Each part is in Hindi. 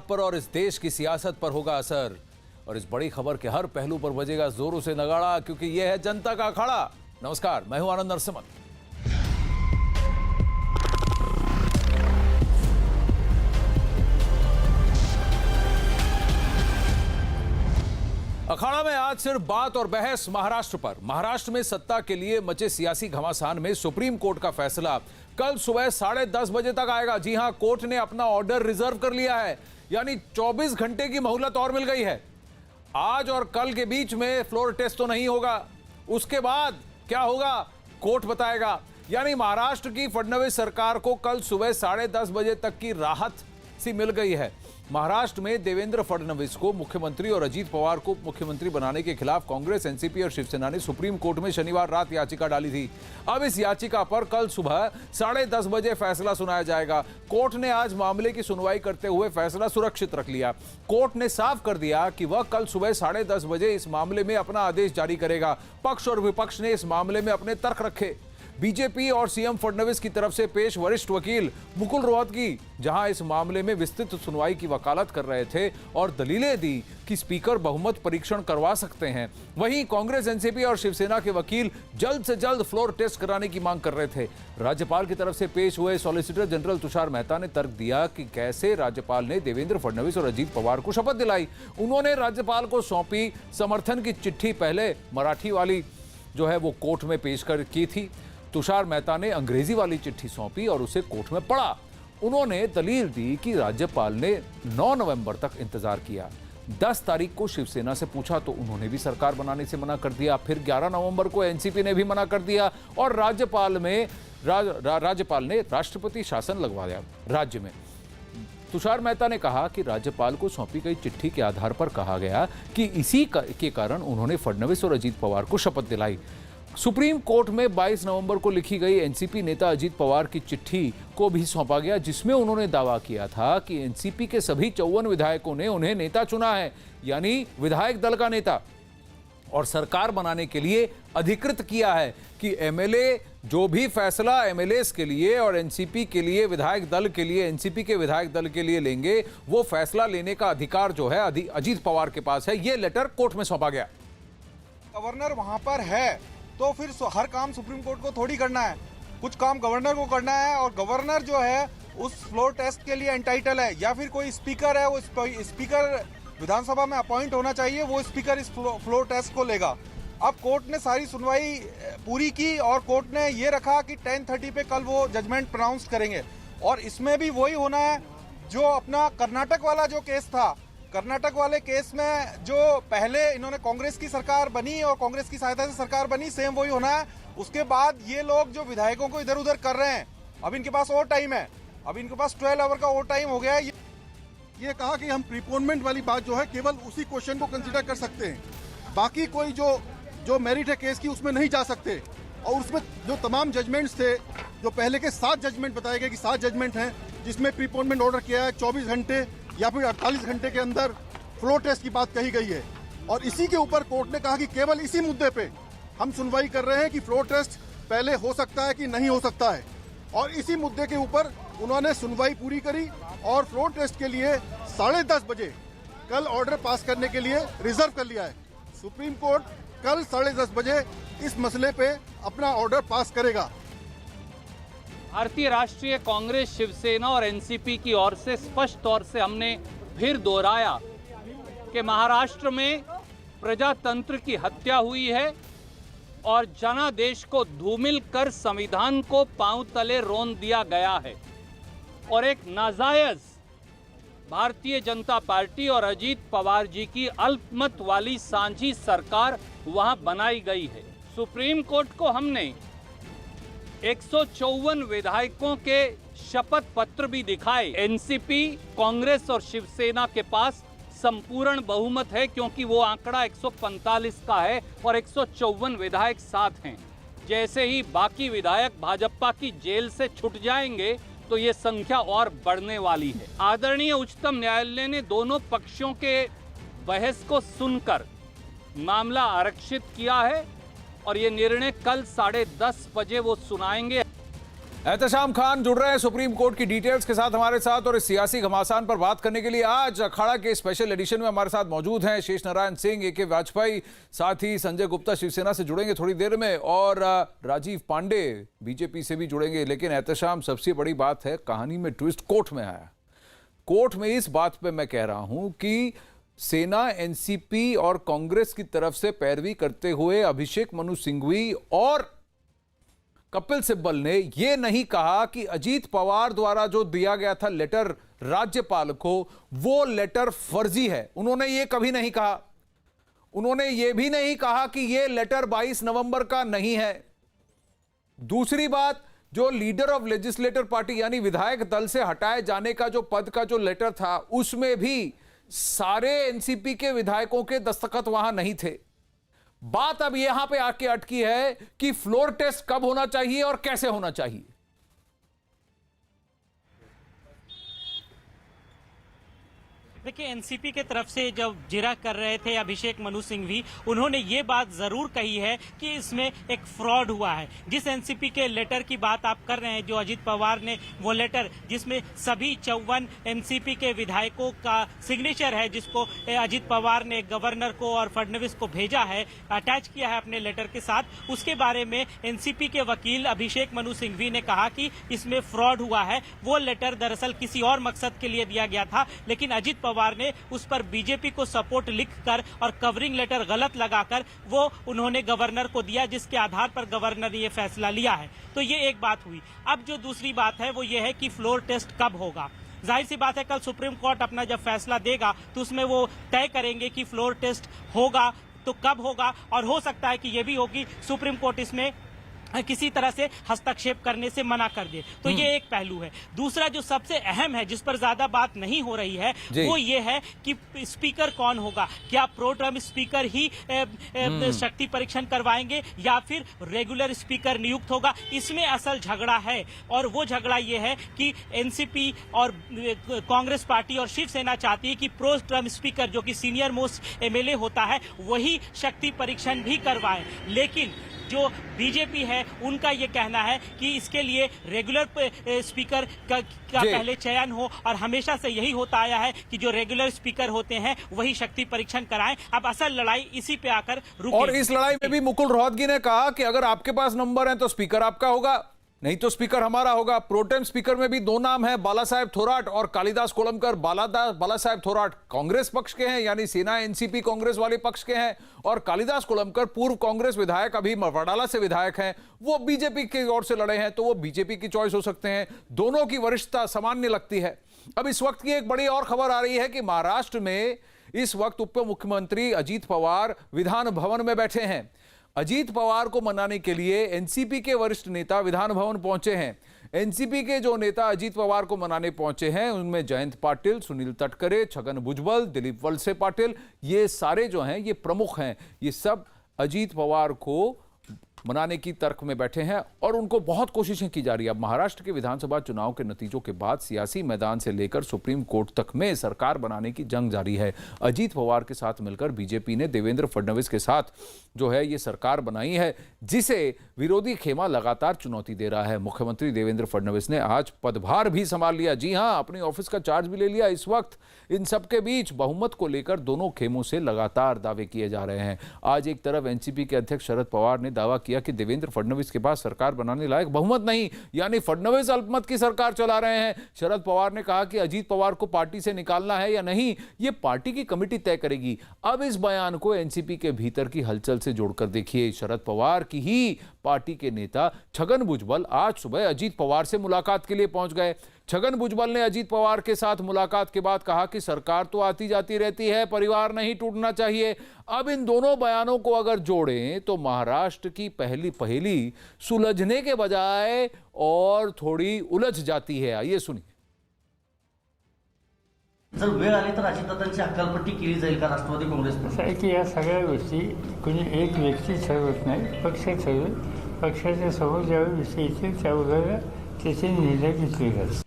पर और इस देश की सियासत पर होगा असर। और इस बड़ी खबर के हर पहलू पर बजेगा जोरों से नगाड़ा, क्योंकि यह है जनता का अखाड़ा। नमस्कार, मैं हूं आनंद नरसिम्हा। अखाड़ा में आज सिर्फ बात और बहस महाराष्ट्र पर। महाराष्ट्र में सत्ता के लिए मचे सियासी घमासान में सुप्रीम कोर्ट का फैसला कल सुबह 10:30 बजे तक आएगा। जी हां, कोर्ट ने अपना ऑर्डर रिजर्व कर लिया है, यानी 24 घंटे की मोहलत और मिल गई है। आज और कल के बीच में फ्लोर टेस्ट तो नहीं होगा, उसके बाद क्या होगा कोर्ट बताएगा। यानी महाराष्ट्र की फडणवीस सरकार को कल सुबह 10:30 बजे तक की राहत सी मिल गई है। महाराष्ट्र में देवेंद्र फडणवीस को मुख्यमंत्री और अजीत पवार को मुख्यमंत्री बनाने के खिलाफ कांग्रेस, एनसीपी और शिवसेना ने सुप्रीम कोर्ट में शनिवार रात याचिका डाली थी। अब इस याचिका पर कल सुबह 10:30 बजे फैसला सुनाया जाएगा। कोर्ट ने आज मामले की सुनवाई करते हुए फैसला सुरक्षित रख लिया। कोर्ट ने साफ कर दिया कि वह कल सुबह 10:30 बजे इस मामले में अपना आदेश जारी करेगा। पक्ष और विपक्ष ने इस मामले में अपने तर्क रखे। बीजेपी और सीएम फडणवीस की तरफ से पेश वरिष्ठ वकील मुकुल रोहतगी जहां इस मामले में विस्तृत सुनवाई की वकालत कर रहे थे और दलीलें दी कि स्पीकर बहुमत परीक्षण करवा सकते हैं, वहीं कांग्रेस, एनसीपी और शिवसेना के वकील जल्द से जल्द फ्लोर टेस्ट कराने की मांग कर रहे थे। राज्यपाल की तरफ से पेश हुए सॉलिसिटर जनरल तुषार मेहता ने तर्क दिया कि कैसे राज्यपाल ने देवेंद्र फडणवीस और अजीत पवार को शपथ दिलाई। उन्होंने राज्यपाल को सौंपी समर्थन की चिट्ठी पहले मराठी वाली जो है वो कोर्ट में पेश कर की थी। तुषार मेहता ने अंग्रेजी वाली चिट्ठी सौंपी और उसे कोर्ट में पढ़ा। उन्होंने दलील दी कि राज्यपाल ने 9 नवंबर तक इंतजार किया। 10 तारीख को शिवसेना से पूछा तो उन्होंने भी सरकार बनाने से मना कर दिया। फिर 11 नवंबर को एनसीपी ने भी मना कर दिया और राज्यपाल ने राष्ट्रपति शासन लगवाया राज्य में। तुषार मेहता ने कहा कि राज्यपाल को सौंपी गई चिट्ठी के आधार पर कहा गया कि इसी के कारण उन्होंने फडणवीस और अजीत पवार को शपथ दिलाई। सुप्रीम कोर्ट में 22 नवंबर को लिखी गई एनसीपी नेता अजीत पवार की चिट्ठी को भी सौंपा गया, जिसमें उन्होंने दावा किया था कि एनसीपी के सभी 54 विधायकों ने उन्हें नेता चुना है, यानी विधायक दल का नेता, और सरकार बनाने के लिए अधिकृत किया है कि एमएलए जो भी फैसला एमएलएस के लिए और एनसीपी के लिए विधायक दल के लिए, एनसीपी के विधायक दल के लिए लेंगे, वो फैसला लेने का अधिकार जो है अजीत पवार के पास है। ये लेटर कोर्ट में सौंपा गया। गवर्नर वहां पर है तो फिर हर काम सुप्रीम कोर्ट को थोड़ी करना है, कुछ काम गवर्नर को करना है। और गवर्नर जो है उस फ्लोर टेस्ट के लिए एंटाइटल है, या फिर कोई स्पीकर है, वो स्पीकर विधानसभा में अपॉइंट होना चाहिए, वो स्पीकर इस फ्लोर टेस्ट को लेगा। अब कोर्ट ने सारी सुनवाई पूरी की और कोर्ट ने ये रखा कि 10:30 पे कल वो जजमेंट प्रोनाउंस करेंगे। और इसमें भी वही होना है जो अपना कर्नाटक वाला जो केस था। कर्नाटक वाले केस में जो पहले इन्होंने कांग्रेस की सरकार बनी और कांग्रेस की सहायता से सरकार बनी, सेम वही होना है। उसके बाद ये लोग जो विधायकों को इधर उधर कर रहे हैं, अब इनके पास और टाइम है, अब इनके पास 12 आवर का और टाइम हो गया है। ये कहा कि हम प्रीपोनमेंट वाली बात जो है केवल उसी क्वेश्चन को कंसीडर कर सकते हैं, बाकी कोई जो मेरिट है केस की उसमें नहीं जा सकते। और उसमें जो तमाम जजमेंट्स थे, जो पहले के 7 जजमेंट बताए गए कि 7 जजमेंट हैं जिसमें प्रीपोनमेंट ऑर्डर किया है 24 घंटे या फिर 48 घंटे के अंदर फ्लोर टेस्ट की बात कही गई है। और इसी के ऊपर कोर्ट ने कहा कि केवल इसी मुद्दे पे हम सुनवाई कर रहे हैं कि फ्लोर टेस्ट पहले हो सकता है कि नहीं हो सकता है। और इसी मुद्दे के ऊपर उन्होंने सुनवाई पूरी करी और फ्लोर टेस्ट के लिए 10:30 बजे कल ऑर्डर पास करने के लिए रिजर्व कर लिया है। सुप्रीम कोर्ट कल 10:30 बजे इस मसले पे अपना ऑर्डर पास करेगा। भारतीय राष्ट्रीय कांग्रेस, शिवसेना और एनसीपी की ओर से स्पष्ट तौर से हमने फिर दोहराया कि महाराष्ट्र में प्रजातंत्र की हत्या हुई है और जनादेश को धूमिल कर संविधान को पांव तले रोन दिया गया है और एक नाजायज भारतीय जनता पार्टी और अजीत पवार जी की अल्पमत वाली सांझी सरकार वहां बनाई गई है। सुप्रीम कोर्ट को हमने 154 विधायकों के शपथ पत्र भी दिखाए। एनसीपी, कांग्रेस और शिवसेना के पास संपूर्ण बहुमत है क्योंकि वो आंकड़ा 145 का है और 154 विधायक साथ हैं। जैसे ही बाकी विधायक भाजपा की जेल से छूट जाएंगे तो ये संख्या और बढ़ने वाली है। आदरणीय उच्चतम न्यायालय ने दोनों पक्षों के बहस को सुनकर मामला आरक्षित किया है और ये निर्णय कल 10:30 बजे वो सुनाएंगे। एहतशाम खान जुड़ रहे हैं सुप्रीम कोर्ट की डिटेल्स के साथ हमारे साथ, और इस सियासी घमासान पर बात करने के लिए आज अखाड़ा के स्पेशल एडिशन में हमारे साथ मौजूद हैं शेष नारायण सिंह, ए.के. वाजपेयी, साथ ही संजय गुप्ता शिवसेना से जुड़ेंगे थोड़ी देर में, और राजीव पांडे बीजेपी से भी जुड़ेंगे। लेकिन एहतशाम, सबसे बड़ी बात है, कहानी में ट्विस्ट कोर्ट में आया। कोर्ट में इस बात पे मैं कह रहा हूं कि सेना, एनसीपी और कांग्रेस की तरफ से पैरवी करते हुए अभिषेक मनु सिंघवी और कपिल सिब्बल ने यह नहीं कहा कि अजीत पवार द्वारा जो दिया गया था लेटर राज्यपाल को, वो लेटर फर्जी है। उन्होंने यह कभी नहीं कहा। उन्होंने यह भी नहीं कहा कि यह लेटर 22 नवंबर का नहीं है। दूसरी बात, जो लीडर ऑफ लेजिस्लेटर पार्टी यानी विधायक दल से हटाए जाने का जो पद का जो लेटर था, उसमें भी सारे एनसीपी के विधायकों के दस्तखत वहां नहीं थे। बात अब यहां पे आके अटकी है कि फ्लोर टेस्ट कब होना चाहिए और कैसे होना चाहिए। देखिए, एनसीपी के तरफ से जब जिरह कर रहे थे अभिषेक मनु सिंघवी, उन्होंने ये बात जरूर कही है कि इसमें एक फ्रॉड हुआ है। जिस एनसीपी के लेटर की बात आप कर रहे हैं, जो अजीत पवार ने वो लेटर जिसमें सभी 54 एनसीपी के विधायकों का सिग्नेचर है, जिसको अजीत पवार ने गवर्नर को और फडणवीस को भेजा है, अटैच किया है अपने लेटर के साथ, उसके बारे में एनसीपी के वकील अभिषेक मनु सिंघवी ने कहा कि इसमें फ्रॉड हुआ है। वो लेटर दरअसल किसी और मकसद के लिए दिया गया था, लेकिन अजीत पवार ने उस पर बीजेपी को सपोर्ट लिखकर और कवरिंग लेटर गलत लगाकर वो उन्होंने गवर्नर को दिया, जिसके आधार पर गवर्नर ने ये फैसला लिया है। तो ये एक बात हुई। अब जो दूसरी बात है वो ये है कि फ्लोर टेस्ट कब होगा। जाहिर सी बात है, कल सुप्रीम कोर्ट अपना जब फैसला देगा तो उसमें वो तय करेंगे कि फ्लोर टेस्ट होगा तो कब होगा, और हो सकता है कि ये भी होगी सुप्रीम कोर्ट इसमें किसी तरह से हस्तक्षेप करने से मना कर दे। तो ये एक पहलू है। दूसरा जो सबसे अहम है, जिस पर ज्यादा बात नहीं हो रही है, वो ये है कि स्पीकर कौन होगा। क्या प्रो टर्म स्पीकर ही शक्ति परीक्षण करवाएंगे या फिर रेगुलर स्पीकर नियुक्त होगा। इसमें असल झगड़ा है, और वो झगड़ा ये है कि एनसीपी और कांग्रेस पार्टी और शिवसेना चाहती है कि प्रो टर्म स्पीकर, जो कि सीनियर मोस्ट एमएलए होता है, वही शक्ति परीक्षण भी करवाए। लेकिन जो बीजेपी है, उनका ये कहना है कि इसके लिए रेगुलर स्पीकर का पहले चयन हो, और हमेशा से यही होता आया है कि जो रेगुलर स्पीकर होते हैं वही शक्ति परीक्षण कराएं। अब असल लड़ाई इसी पे आकर रुकी। और इस लड़ाई में भी मुकुल रोहतगी ने कहा कि अगर आपके पास नंबर है तो स्पीकर आपका होगा, नहीं तो स्पीकर हमारा होगा। प्रोटेम स्पीकर में भी दो नाम है, बाला साहेब थोराट और कालिदास कोलंबकर। बाला साहेब थोराट कांग्रेस पक्ष के हैं, यानी सेना एनसीपी कांग्रेस वाले पक्ष के हैं, और कालिदास कोलंबकर पूर्व कांग्रेस विधायक, अभी वडाला से विधायक हैं, वो बीजेपी की ओर से लड़े हैं, तो वो बीजेपी की चॉइस हो सकते हैं। दोनों की वरिष्ठता सामान्य लगती है। अब इस वक्त की एक बड़ी और खबर आ रही है कि महाराष्ट्र में इस वक्त उप मुख्यमंत्री अजीत पवार विधान भवन में बैठे हैं। अजीत पवार को मनाने के लिए एनसीपी के वरिष्ठ नेता विधान भवन पहुंचे हैं। एनसीपी के जो नेता अजीत पवार को मनाने पहुंचे हैं, उनमें जयंत पाटिल, सुनील तटकरे, छगन भुजबल, दिलीप वलसे पाटिल, ये सारे जो हैं ये प्रमुख हैं। ये सब अजीत पवार को मनाने की तर्क में बैठे हैं, और उनको बहुत कोशिशें की जा रही है। अब महाराष्ट्र के विधानसभा चुनाव के नतीजों के बाद सियासी मैदान से लेकर सुप्रीम कोर्ट तक में सरकार बनाने की जंग जारी है। अजीत पवार के साथ मिलकर बीजेपी ने देवेंद्र फडणवीस के साथ जो है ये सरकार बनाई है, जिसे विरोधी खेमा लगातार चुनौती दे रहा है। मुख्यमंत्री देवेंद्र फडणवीस ने आज पदभार भी संभाल लिया। जी हां, अपने ऑफिस का चार्ज भी ले लिया। इस वक्त इन सबके बीच बहुमत को लेकर दोनों खेमों से लगातार दावे किए जा रहे हैं। आज एक तरफ एनसीपी के अध्यक्ष शरद पवार ने दावा किया कि देवेंद्र फडणवीस के पास सरकार बनाने लायक बहुमत नहीं, यानी फडणवीस अल्पमत की सरकार चला रहे हैं। शरद पवार ने कहा कि अजीत पवार को पार्टी से निकालना है या नहीं, ये पार्टी की कमेटी तय करेगी। अब इस बयान को एनसीपी के भीतर की हलचल से जोड़कर देखिए। शरद पवार की ही पार्टी के नेता छगन भुजबल आज सुबह अजीत पवार से मुलाकात के लिए पहुंच गए। छगन भुजबल ने अजीत पवार के साथ मुलाकात के बाद कहा कि सरकार तो आती जाती रहती है, परिवार नहीं टूटना चाहिए। अब इन दोनों बयानों को अगर जोड़ें तो महाराष्ट्र की पहली पहेली सुलझने के बजाय और थोड़ी उलझ जाती है। आइए सुनिए। जर वेळ आली तर अजितदादांची हकालपट्टी केली जाईल का राष्ट्रवादी काँग्रेस असं आहे की या सगळ्या गोष्टी कोणी एक व्यक्ती ठरवत नाही, पक्ष ठरवेल. पक्षाच्या समोर ज्यावेळी विषय येतील त्यावेळेला त्याचे निर्णय घेतले जातात.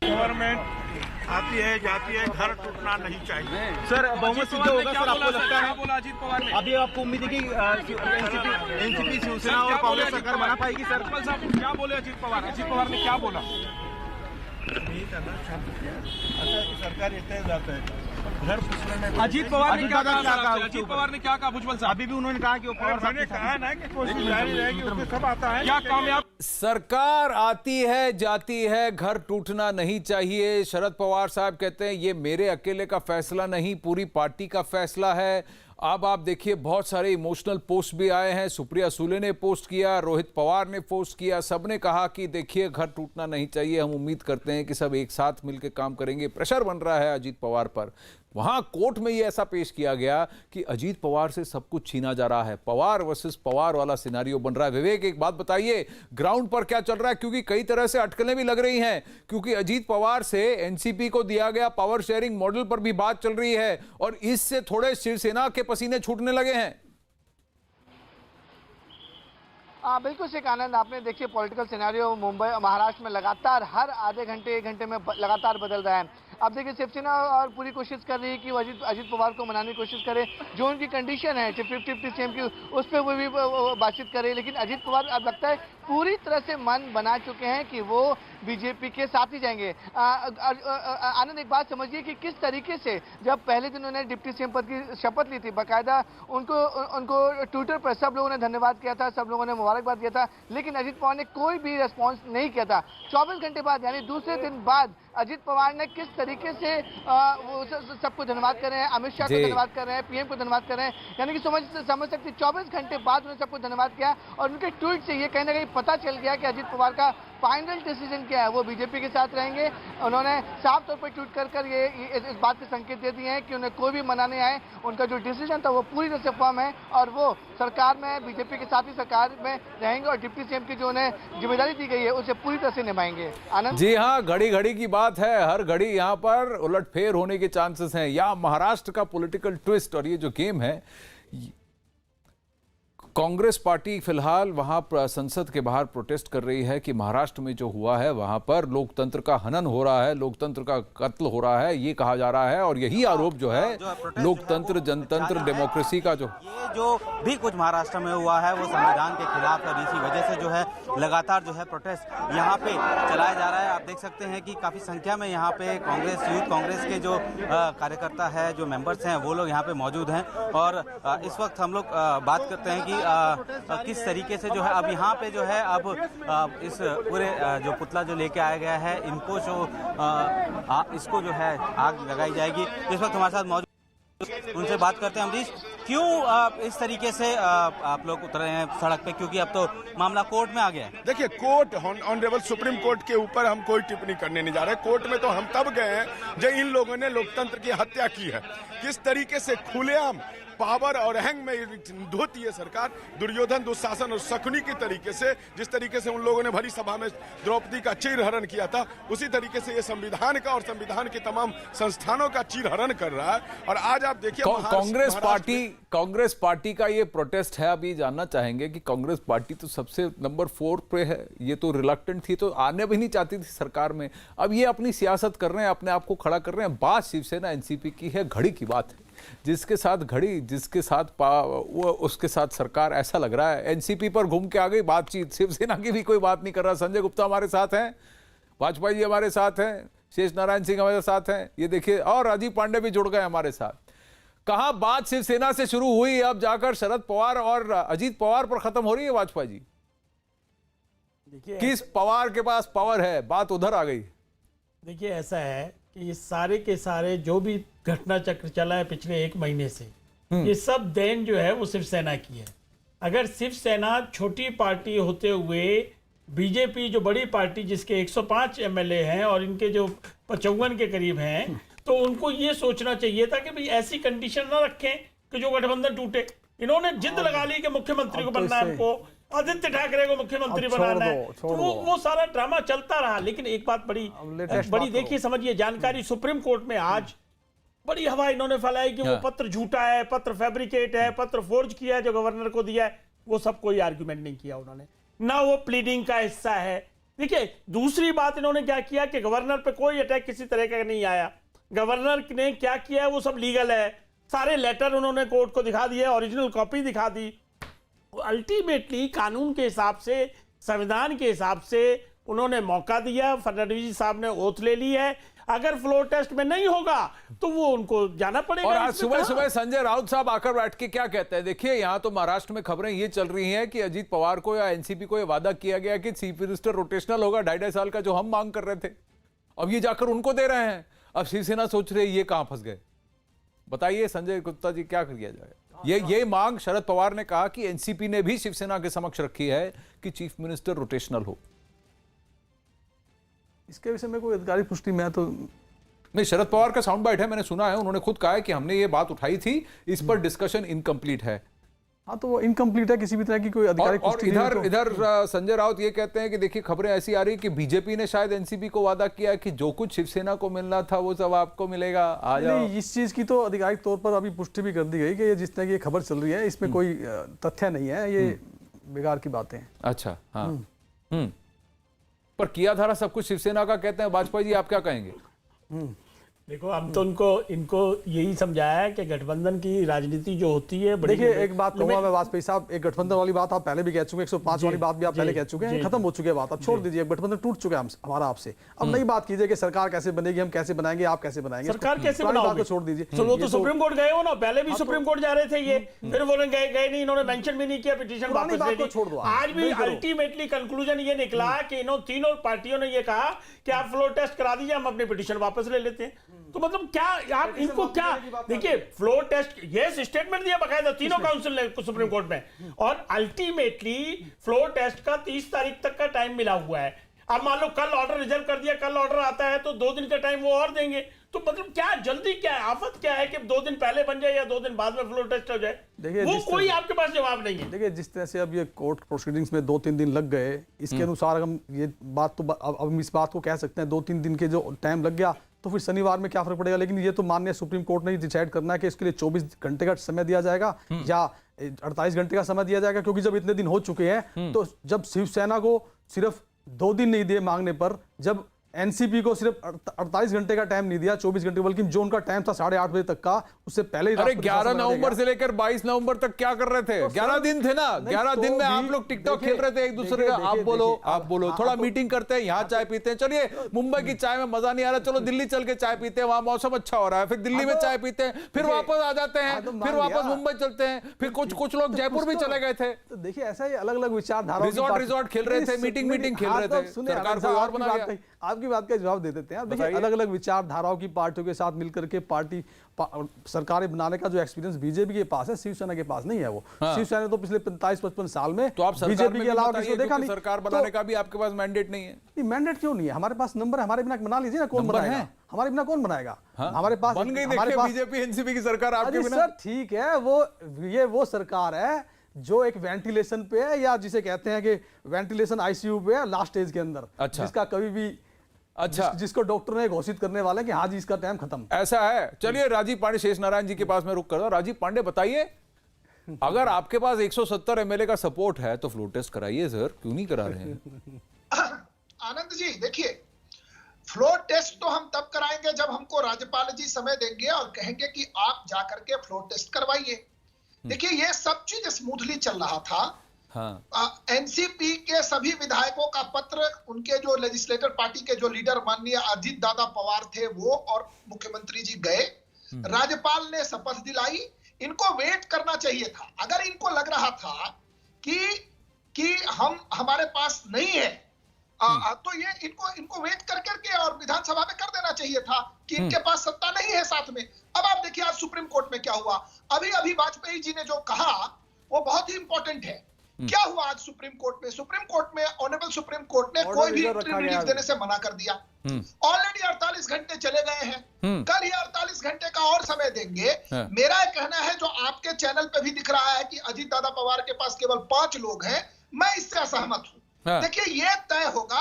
गव्हर्नमेंट आती है जाती है, घर टूटना नहीं चाहिए। सर बहुमत सिद्ध होगा सर, आपको लगता है? बोला अजीत पवार ने? अभी आपको उम्मीद है कि एनसीपी शिवसेना और कांग्रेस सरकार बना पाएगी? सर क्या बोले अजीत पवार? अजीत पवार ने क्या बोला? सरकार इतने जाता है घर अजीत पवार ने क्या कहा? अजीत अजीत पवार ने क्या कहा भुजबल साहब? अभी भी उन्होंने कहा कि वो पवार साहब मैंने कहा ना कि कोशिश जारी रहेगी, उसमें सब आता है। क्या कामयाब सरकार आती है जाती है, घर टूटना नहीं चाहिए। शरद पवार साहब कहते हैं ये मेरे अकेले का फैसला नहीं, पूरी पार्टी का फैसला है। अब आप देखिए बहुत सारे इमोशनल पोस्ट भी आए हैं। सुप्रिया सुले ने पोस्ट किया, रोहित पवार ने पोस्ट किया, सबने कहा कि देखिए घर टूटना नहीं चाहिए, हम उम्मीद करते हैं कि सब एक साथ मिलकर काम करेंगे। प्रेशर बन रहा है अजीत पवार पर। वहां कोर्ट में ये ऐसा पेश किया गया कि अजीत पवार से सब कुछ छीना जा रहा है, पवार वर्सेस पवार वाला सिनेरियो बन रहा है। विवेक एक बात बताइए, ग्राउंड पर क्या चल रहा है? क्योंकि कई तरह से अटकलें भी लग रही हैं, क्योंकि अजीत पवार से एनसीपी को दिया गया पावर शेयरिंग मॉडल पर भी बात चल रही है और इससे थोड़े शिवसेना के पसीने छूटने लगे हैं। बिल्कुल शेख आनंद, आपने देखिए पॉलिटिकल सिनेरियो मुंबई महाराष्ट्र में लगातार हर आधे घंटे एक घंटे में लगातार बदल रहा है। अब देखिए शिवसेना और पूरी कोशिश कर रही है कि वो अजीत पवार को मनाने की कोशिश करे, जो उनकी कंडीशन है 50-50 सीएम की, उस पर वो भी बातचीत करे। लेकिन अजीत पवार अब लगता है पूरी तरह से मन बना चुके हैं कि वो बीजेपी के साथ ही जाएंगे। आनंद एक बात समझिए कि किस तरीके से जब पहले दिन उन्होंने डिप्टी सीएम पद की शपथ ली थी, बाकायदा उनको ट्विटर पर सब लोगों ने धन्यवाद किया था, सब लोगों ने मुबारकबाद किया था, लेकिन अजीत पवार ने कोई भी रिस्पॉन्स नहीं किया था। 24 घंटे बाद यानी दूसरे दिन बाद अजीत पवार ने किस तरीके से वो सबको धन्यवाद कर रहे हैं, अमित शाह को धन्यवाद कर रहे हैं, पीएम को धन्यवाद कर रहे हैं, यानी कि समझ सकते 24 घंटे बाद उन्होंने सबको धन्यवाद किया। और उनके ट्वीट से ये कहीं ना कहीं पता चल गया कि अजीत पवार का फाइनल डिसीजन क्या है, वो बीजेपी के साथ रहेंगे। उन्होंने साफ तौर पर ट्वीट कर ये इस बात के संकेत दे दिए हैं कि उन्हें कोई भी मना नहीं आए, उनका जो डिसीजन था वो पूरी तरह से फर्म है और वो सरकार में बीजेपी के साथ ही सरकार में रहेंगे और डिप्टी सीएम की जो उन्हें जिम्मेदारी दी गई है उसे पूरी तरह से निभाएंगे। आनंद जी हाँ, घड़ी घड़ी की बात है, हर घड़ी यहाँ पर उलटफेर होने के चांसेस हैं। या महाराष्ट्र का पॉलिटिकल ट्विस्ट और ये जो गेम है, कांग्रेस पार्टी फिलहाल वहां संसद के बाहर प्रोटेस्ट कर रही है कि महाराष्ट्र में जो हुआ है वहां पर लोकतंत्र का हनन हो रहा है, लोकतंत्र का कत्ल हो रहा है, ये कहा जा रहा है। और यही आरोप जो है लोकतंत्र, जनतंत्र, डेमोक्रेसी का जो भी कुछ महाराष्ट्र में हुआ है वो संविधान के खिलाफ है। इसी वजह से जो है लगातार जो है प्रोटेस्ट यहाँ पे चलाया जा रहा है। आप देख सकते हैं कि काफी संख्या में यहाँ पे कांग्रेस, यूथ कांग्रेस के जो कार्यकर्ता है, जो मेंबर्स हैं, वो लोग यहाँ पे मौजूद हैं। और इस वक्त हम लोग बात करते हैं कि किस तरीके से जो है अब यहाँ पे जो है अब इस पूरे जो पुतला जो लेके आया गया है, इनको जो इसको जो है आग लगाई जाएगी। इस वक्त हमारे साथ मौजूद, उनसे बात करते हैं। अमरीश, क्यों इस तरीके से आप लोग उतरे हैं सड़क पे, क्योंकि अब तो मामला कोर्ट में आ गया है? देखिए, कोर्ट, ऑनरेबल सुप्रीम कोर्ट के ऊपर हम कोई टिप्पणी करने नहीं जा रहे। कोर्ट में तो हम तब गए हैं जब इन लोगों ने लोकतंत्र की हत्या की है। किस तरीके से खुलेआम पावर और अहंग में धोती है सरकार, दुर्योधन, दुशासन और शकुनी की तरीके से, जिस तरीके से उन लोगों ने भरी सभा में द्रौपदी का चीरहरण किया था, उसी तरीके से ये संविधान का और संविधान के तमाम संस्थानों का चीरहरण कर रहा है। और आज आप देखिए कांग्रेस पार्टी का ये प्रोटेस्ट है। अभी जानना चाहेंगे कि कांग्रेस पार्टी तो सबसे नंबर 4 पे है, ये तो रिलक्टेंट थी, तो आने भी नहीं चाहती थी सरकार में। अब ये अपनी सियासत कर रहे हैं, अपने आप को खड़ा कर रहे हैं। बात शिवसेना एनसीपी की है, घड़ी की बात है, जिसके साथ घड़ी, जिसके साथ वो उसके साथ सरकार, ऐसा लग रहा है। एनसीपी पर घूम के आ गई बातचीत, शिवसेना की भी कोई बात नहीं कर रहा। संजय गुप्ता हमारे साथ हैं, वाजपेयी जी हमारे साथ हैं, शेष नारायण सिंह हमारे साथ हैं, ये देखिए, और राजीव पांडे भी जुड़ गए हमारे साथ। कहां बात शिवसेना से शुरू हुई, अब जाकर शरद पवार और अजीत पवार पर खत्म हो रही है। वाजपेयी जी, देखिए किस पवार के पास पावर है, बात उधर आ गई। देखिए ऐसा है कि ये सारे के सारे जो भी घटना चक्र चला है पिछले 1 महीने से, ये सब देन जो है वो शिवसेना की है। अगर शिवसेना छोटी पार्टी होते हुए बीजेपी जो बड़ी पार्टी जिसके 105 एमएलए हैं और इनके जो 55 के करीब हैं, तो उनको ये सोचना चाहिए था कि भाई ऐसी कंडीशन ना रखें कि जो गठबंधन टूटे। इन्होंने जिद लगा ली कि मुख्यमंत्री को बनना है, हमको आदित्य ठाकरे को मुख्यमंत्री बनाना है, तो वो सारा ड्रामा चलता रहा। लेकिन एक बात बड़ी देखिए, समझिए, जानकारी सुप्रीम कोर्ट में आज बड़ी हवा इन्होंने फैलाई कि वो पत्र झूठा है, पत्र फैब्रिकेट है, पत्र फोर्ज किया है जो गवर्नर को दिया है। वो सब कोई आर्ग्यूमेंट नहीं किया उन्होंने, ना वो प्लीडिंग का हिस्सा है, देखिए दूसरी बात इन्होंने क्या किया कि गवर्नर पे कोई अटैक किसी तरह का नहीं आया। गवर्नर ने क्या किया है वो सब लीगल है, सारे लेटर उन्होंने कोर्ट को दिखा दिए, ओरिजिनल कॉपी दिखा दी। अल्टीमेटली कानून के हिसाब से, संविधान के हिसाब से उन्होंने मौका दिया, फडणवीस जी साहब ने ओथ ले ली है। अगर फ्लोर टेस्ट में नहीं होगा तो वो उनको जाना पड़ेगा। और आज सुबह सुबह संजय राउत साहब आकर बैठ के क्या कहते हैं, देखिए यहां तो महाराष्ट्र में खबरें ये चल रही हैं कि अजीत पवार को या एनसीपी को ये वादा किया गया कि चीफ मिनिस्टर रोटेशनल होगा 2.5 साल का, जो हम मांग कर रहे थे, अब ये जाकर उनको दे रहे हैं। अब शिवसेना सोच रही है ये कहां फंस गए। बताइए संजय गुप्ता जी, क्या किया जाए? ये मांग शरद पवार ने कहा कि एनसीपी ने भी शिवसेना के समक्ष रखी है कि चीफ मिनिस्टर रोटेशनल हो। इसके विषय में कोई अधिकारिक पुष्टि मैं तो नहीं, शरद पवार का साउंड बाइट है, मैंने सुना है, उन्होंने खुद कहा है कि हमने ये बात उठाई थी, इस पर डिस्कशन इनकम्प्लीट है। हाँ तो वो इनकम्प्लीट है, किसी भी तरह की कोई अधिकारिक पुष्टि नहीं है। और इधर संजय राउत ये कहते हैं कि देखिए खबरें ऐसी आ रही कि बीजेपी ने शायद एनसीपी को वादा किया कि जो कुछ शिवसेना को मिलना था वो सब आपको मिलेगा, आ जाओ। नहीं, इस चीज की तो आधिकारिक तौर पर अभी पुष्टि भी कर दी गई कि ये जिस तरह की खबर चल रही है इसमें कोई तथ्य नहीं है, ये बेकार की बातें हैं। अच्छा, हाँ। पर किया धारा सब कुछ शिवसेना का कहते हैं वाजपेयी जी, आप क्या कहेंगे? देखो हम तो इनको यही समझाया है कि गठबंधन की राजनीति जो होती है, देखिए एक बात कहूंगा मैं वाजपेयी साहब, एक गठबंधन वाली बात आप पहले भी कह चुके हैं, 105 वाली बात भी आप पहले कह चुके हैं, खत्म हो चुकी है बात, अब छोड़ दीजिए, गठबंधन टूट चुका है हमारा आपसे। अब नई बात कीजिए कि सरकार कैसे बनेगी, हम कैसे बनाएंगे, आप कैसे बनाएंगे, सरकार कैसे बनाओगे, छोड़ दीजिए। चलो तो सुप्रीम कोर्ट गए हो ना, पहले भी सुप्रीम कोर्ट जा रहे थे ये, फिर वो गए नहीं, इन्होंने मेंशन भी नहीं किया, पिटीशन वापस ले ली। आज भी अल्टीमेटली कंक्लूजन ये निकला कि इन तीनों पार्टियों ने ये कहा कि आप फ्लोर टेस्ट करा दीजिए, हम अपनी पिटीशन वापस ले लेते हैं। तो मतलब क्या आप इनको क्या, देखिए फ्लोर टेस्ट ये स्टेटमेंट दिया बकायदा तीनों काउंसिल ने सुप्रीम कोर्ट में, और अल्टीमेटली फ्लोर टेस्ट का 30 तारीख तक का टाइम मिला हुआ है। अब मान लो कल ऑर्डर रिजर्व कर दिया, कल ऑर्डर आता है तो 2 दिन का टाइम वो और देंगे। तो मतलब क्या जल्दी क्या है, आफत क्या है कि 2 दिन पहले बन जाए या 2 दिन बाद में फ्लोर टेस्ट हो जाए, वो कोई आपके पास जवाब नहीं है। देखिए जिस तरह से अब ये कोर्ट प्रोसीडिंग्स में 2-3 दिन लग गए, इसके अनुसार हम ये बात तो अब हम इस बात को कह सकते हैं 2-3 दिन के जो टाइम लग गया तो फिर शनिवार में क्या फर्क पड़ेगा। लेकिन ये तो माननीय सुप्रीम कोर्ट ने डिसाइड करना है कि इसके लिए 24 घंटे का समय दिया जाएगा या 48 घंटे का समय दिया जाएगा, क्योंकि जब इतने दिन हो चुके हैं तो जब शिवसेना को सिर्फ 2 दिन नहीं दिए मांगने पर, जब एनसीपी को सिर्फ 48 घंटे का टाइम नहीं दिया, 24 घंटे, बल्कि जो उनका टाइम था 8:30 बजे तक का, उससे पहले ही। अरे 11 नवंबर से लेकर 22 नवंबर तक क्या कर रहे थे? 11 दिन थे ना, 11 दिन में आप लोग टिकटॉक खेल रहे थे एक दूसरे का, आप बोलो थोड़ा मीटिंग करते हैं, यहाँ चाय पीते हैं, चलिए मुंबई की चाय में मजा नहीं आ रहा, चलो दिल्ली चल के चाय पीते हैं, वहां मौसम अच्छा हो रहा है, फिर दिल्ली में चाय पीते हैं, फिर वापस आ जाते हैं, फिर वापस मुंबई चलते हैं, फिर कुछ लोग जयपुर भी चले गए थे। तो देखिए ऐसा ही अलग अलग विचारधारा, रिजॉर्ट खेल रहे थे, मीटिंग खेल रहे थे, सरकार कोई और बना गया। आपकी बात का जवाब दे देते हैं। देखिए अलग अलग विचारधाराओं की पार्टियों के साथ मिलकर के सरकारें बनाने का जो एक्सपीरियंस बीजेपी के पास है, शिवसेना के पास नहीं है। वो शिवसेना तो पिछले 45-55 साल में तो आप बीजेपी के अलावा किसी को देखा नहीं। सरकार बनाने का भी आपके पास मैंडेट नहीं है। नहीं, मैंडेट क्यों नहीं है? हमारे पास नंबर है, हमारे बिना बना लीजिए ना, कौन बनाएगा? हमारे बिना कौन बनाएगा? हमारे पास बन गई, देखिए बीजेपी एनसीपी की सरकार आपके बिना। सर ठीक है, वो सरकार है जो एक वेंटिलेशन पे है, या जिसे कहते हैं कि वेंटिलेशन आईसीयू पे है लास्ट स्टेज के अंदर, जिसका कभी भी जिसको डॉक्टर ने घोषित करने वाले कि हाँ जी इसका टाइम खत्म। ऐसा है। चलिए राजीव पांडे शेष नारायण जी के पास में रुक कर दो। राजीव पांडे बताइए, अगर आपके पास 170 एमएलए का सपोर्ट है तो फ्लोर टेस्ट कराइए सर, क्यों नहीं करा रहे हैं? आनंद जी देखिए, फ्लोर टेस्ट तो हम तब कराएंगे जब हमको राज्यपाल जी समय देंगे और कहेंगे कि आप जाकर के फ्लोर टेस्ट करवाइए। देखिए ये सब चीज स्मूथली चल रहा था। एनसीपी के सभी विधायकों का पत्र, उनके जो लेजिस्लेटर पार्टी के जो लीडर माननीय अजीत दादा पवार थे वो और मुख्यमंत्री जी गए, राज्यपाल ने शपथ दिलाई। इनको वेट करना चाहिए था। अगर इनको लग रहा था कि हमारे पास नहीं है तो ये इनको वेट कर करके और विधानसभा में कर देना चाहिए था कि इनके पास सत्ता नहीं है साथ में। अब आप देखिए आज सुप्रीम कोर्ट में क्या हुआ। अभी वाजपेयी जी ने जो कहा वो बहुत ही इंपॉर्टेंट है। क्या हुआ आज सुप्रीम कोर्ट में? सुप्रीम कोर्ट में ऑनरेबल सुप्रीम कोर्ट ने कोई भी इंटरिम रिलीफ देने से मना कर दिया। ऑलरेडी 48 घंटे चले गए हैं, कल ही 48 घंटे का और समय देंगे। मेरा कहना है, जो आपके चैनल पे भी दिख रहा है कि अजीत दादा पवार के पास केवल 5 लोग हैं, मैं इससे असहमत हूं। देखिए ये तय होगा।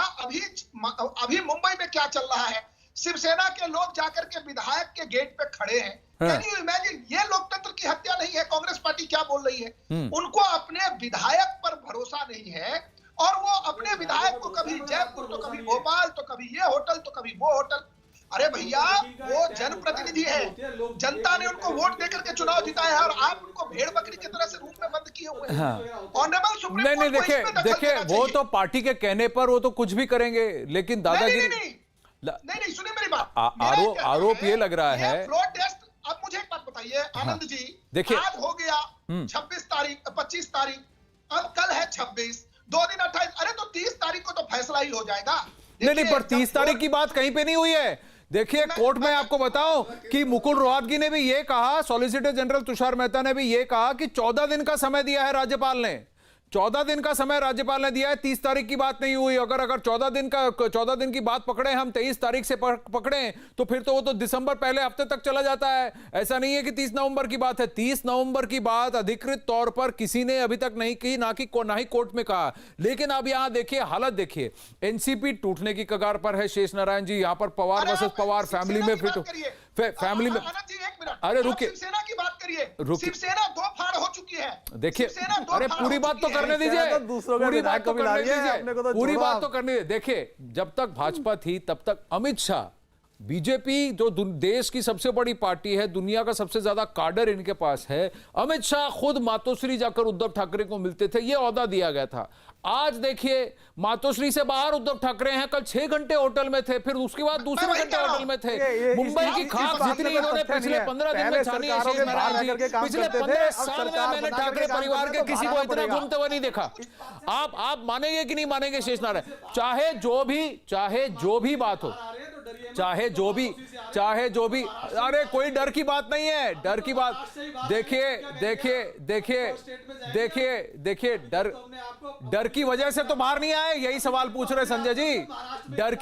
अभी मुंबई में क्या चल रहा है, शिवसेना के लोग जाकर के विधायक के गेट पे खड़े हैं। Can you imagine? ये लोकतंत्र की हत्या नहीं है? कांग्रेस पार्टी क्या बोल रही है? उनको अपने विधायक पर भरोसा नहीं है और वो अपने विधायक को कभी जयपुर तो कभी भोपाल तो कभी ये होटल तो कभी वो होटल। अरे भैया वो जनप्रतिनिधि है, जनता ने उनको वोट देकर के चुनाव जिताया है और आप उनको भेड़ बकरी की तरह से रूप में बंद किए हुए हैं। ऑनरेबल सुप्रीम कोर्ट नहीं देखिए वो तो पार्टी के कहने पर वो तो कुछ भी करेंगे, लेकिन दादागिरी नहीं सुनिए मेरी बात। आरोप ये लग रहा है फ्लोर टेस्ट। अब मुझे एक बात बताइए आनंद जी, देखिए आज हो गया 26 तारीख 25 तारीख, अब कल है 26, 2 दिन 28, अरे तो 30 तारीख को तो फैसला ही हो जाएगा। नहीं पर 30 तारीख की बात कहीं पे नहीं हुई है। देखिए कोर्ट में आपको बताऊं कि मुकुल रोहतगी ने भी ये कहा, सॉलिसिटर जनरल तुषार मेहता ने भी ये कहा कि 14 दिन का समय दिया है राज्यपाल ने, 14 दिन का समय राज्यपाल ने दिया है, 30 तारीख की बात नहीं हुई। अगर 14 दिन की बात पकड़े हम, 23 तारीख से पकड़े तो फिर तो वो तो दिसंबर पहले हफ्ते तक चला जाता है। ऐसा नहीं है कि 30 नवंबर की बात है। 30 नवंबर की बात अधिकृत तौर पर किसी ने अभी तक नहीं की, ना ही कोर्ट में कहा। लेकिन अब यहां देखिए हालत देखिए, एनसीपी टूटने की कगार पर है। शेष नारायण जी यहां पर पवार वर्सेस पवार फैमिली में फैमिली में अरे रुकिए, शिवसेना की बात करिए, रुकिए, शिवसेना 2 फाड़ हो चुकी है। देखिए अरे पूरी बात तो करने दीजिए, पूरी बात तो करने दीजिए, पूरी बात तो करने दीजिए। देखिए जब तक भाजपा थी तब तक अमित शाह, बीजेपी जो देश की सबसे बड़ी पार्टी है, दुनिया का सबसे ज्यादा कार्डर इनके पास है, अमित शाह खुद मातोश्री जाकर उद्धव ठाकरे को मिलते थे, यह ओहदा दिया गया था। आज देखिए मातोश्री से बाहर उद्धव ठाकरे हैं, कल 6 घंटे होटल में थे, फिर उसके बाद दूसरे घंटे होटल में थे। मुंबई की खाक जितनी इन्होंने पिछले 15 दिन में छानी है, शेष नारायण जी, पिछले 15 साल में मैंने ठाकरे परिवार के किसी को इतना घूमते हुए नहीं देखा। आप मानेंगे कि नहीं मानेंगे शेष नारायण, चाहे जो भी बात हो, चाहे जो भी अरे कोई डर की बात नहीं है, डर की बात देखिए डर की वजह से तो बाहर नहीं आए, यही सवाल पूछ रहे संजय जी। डर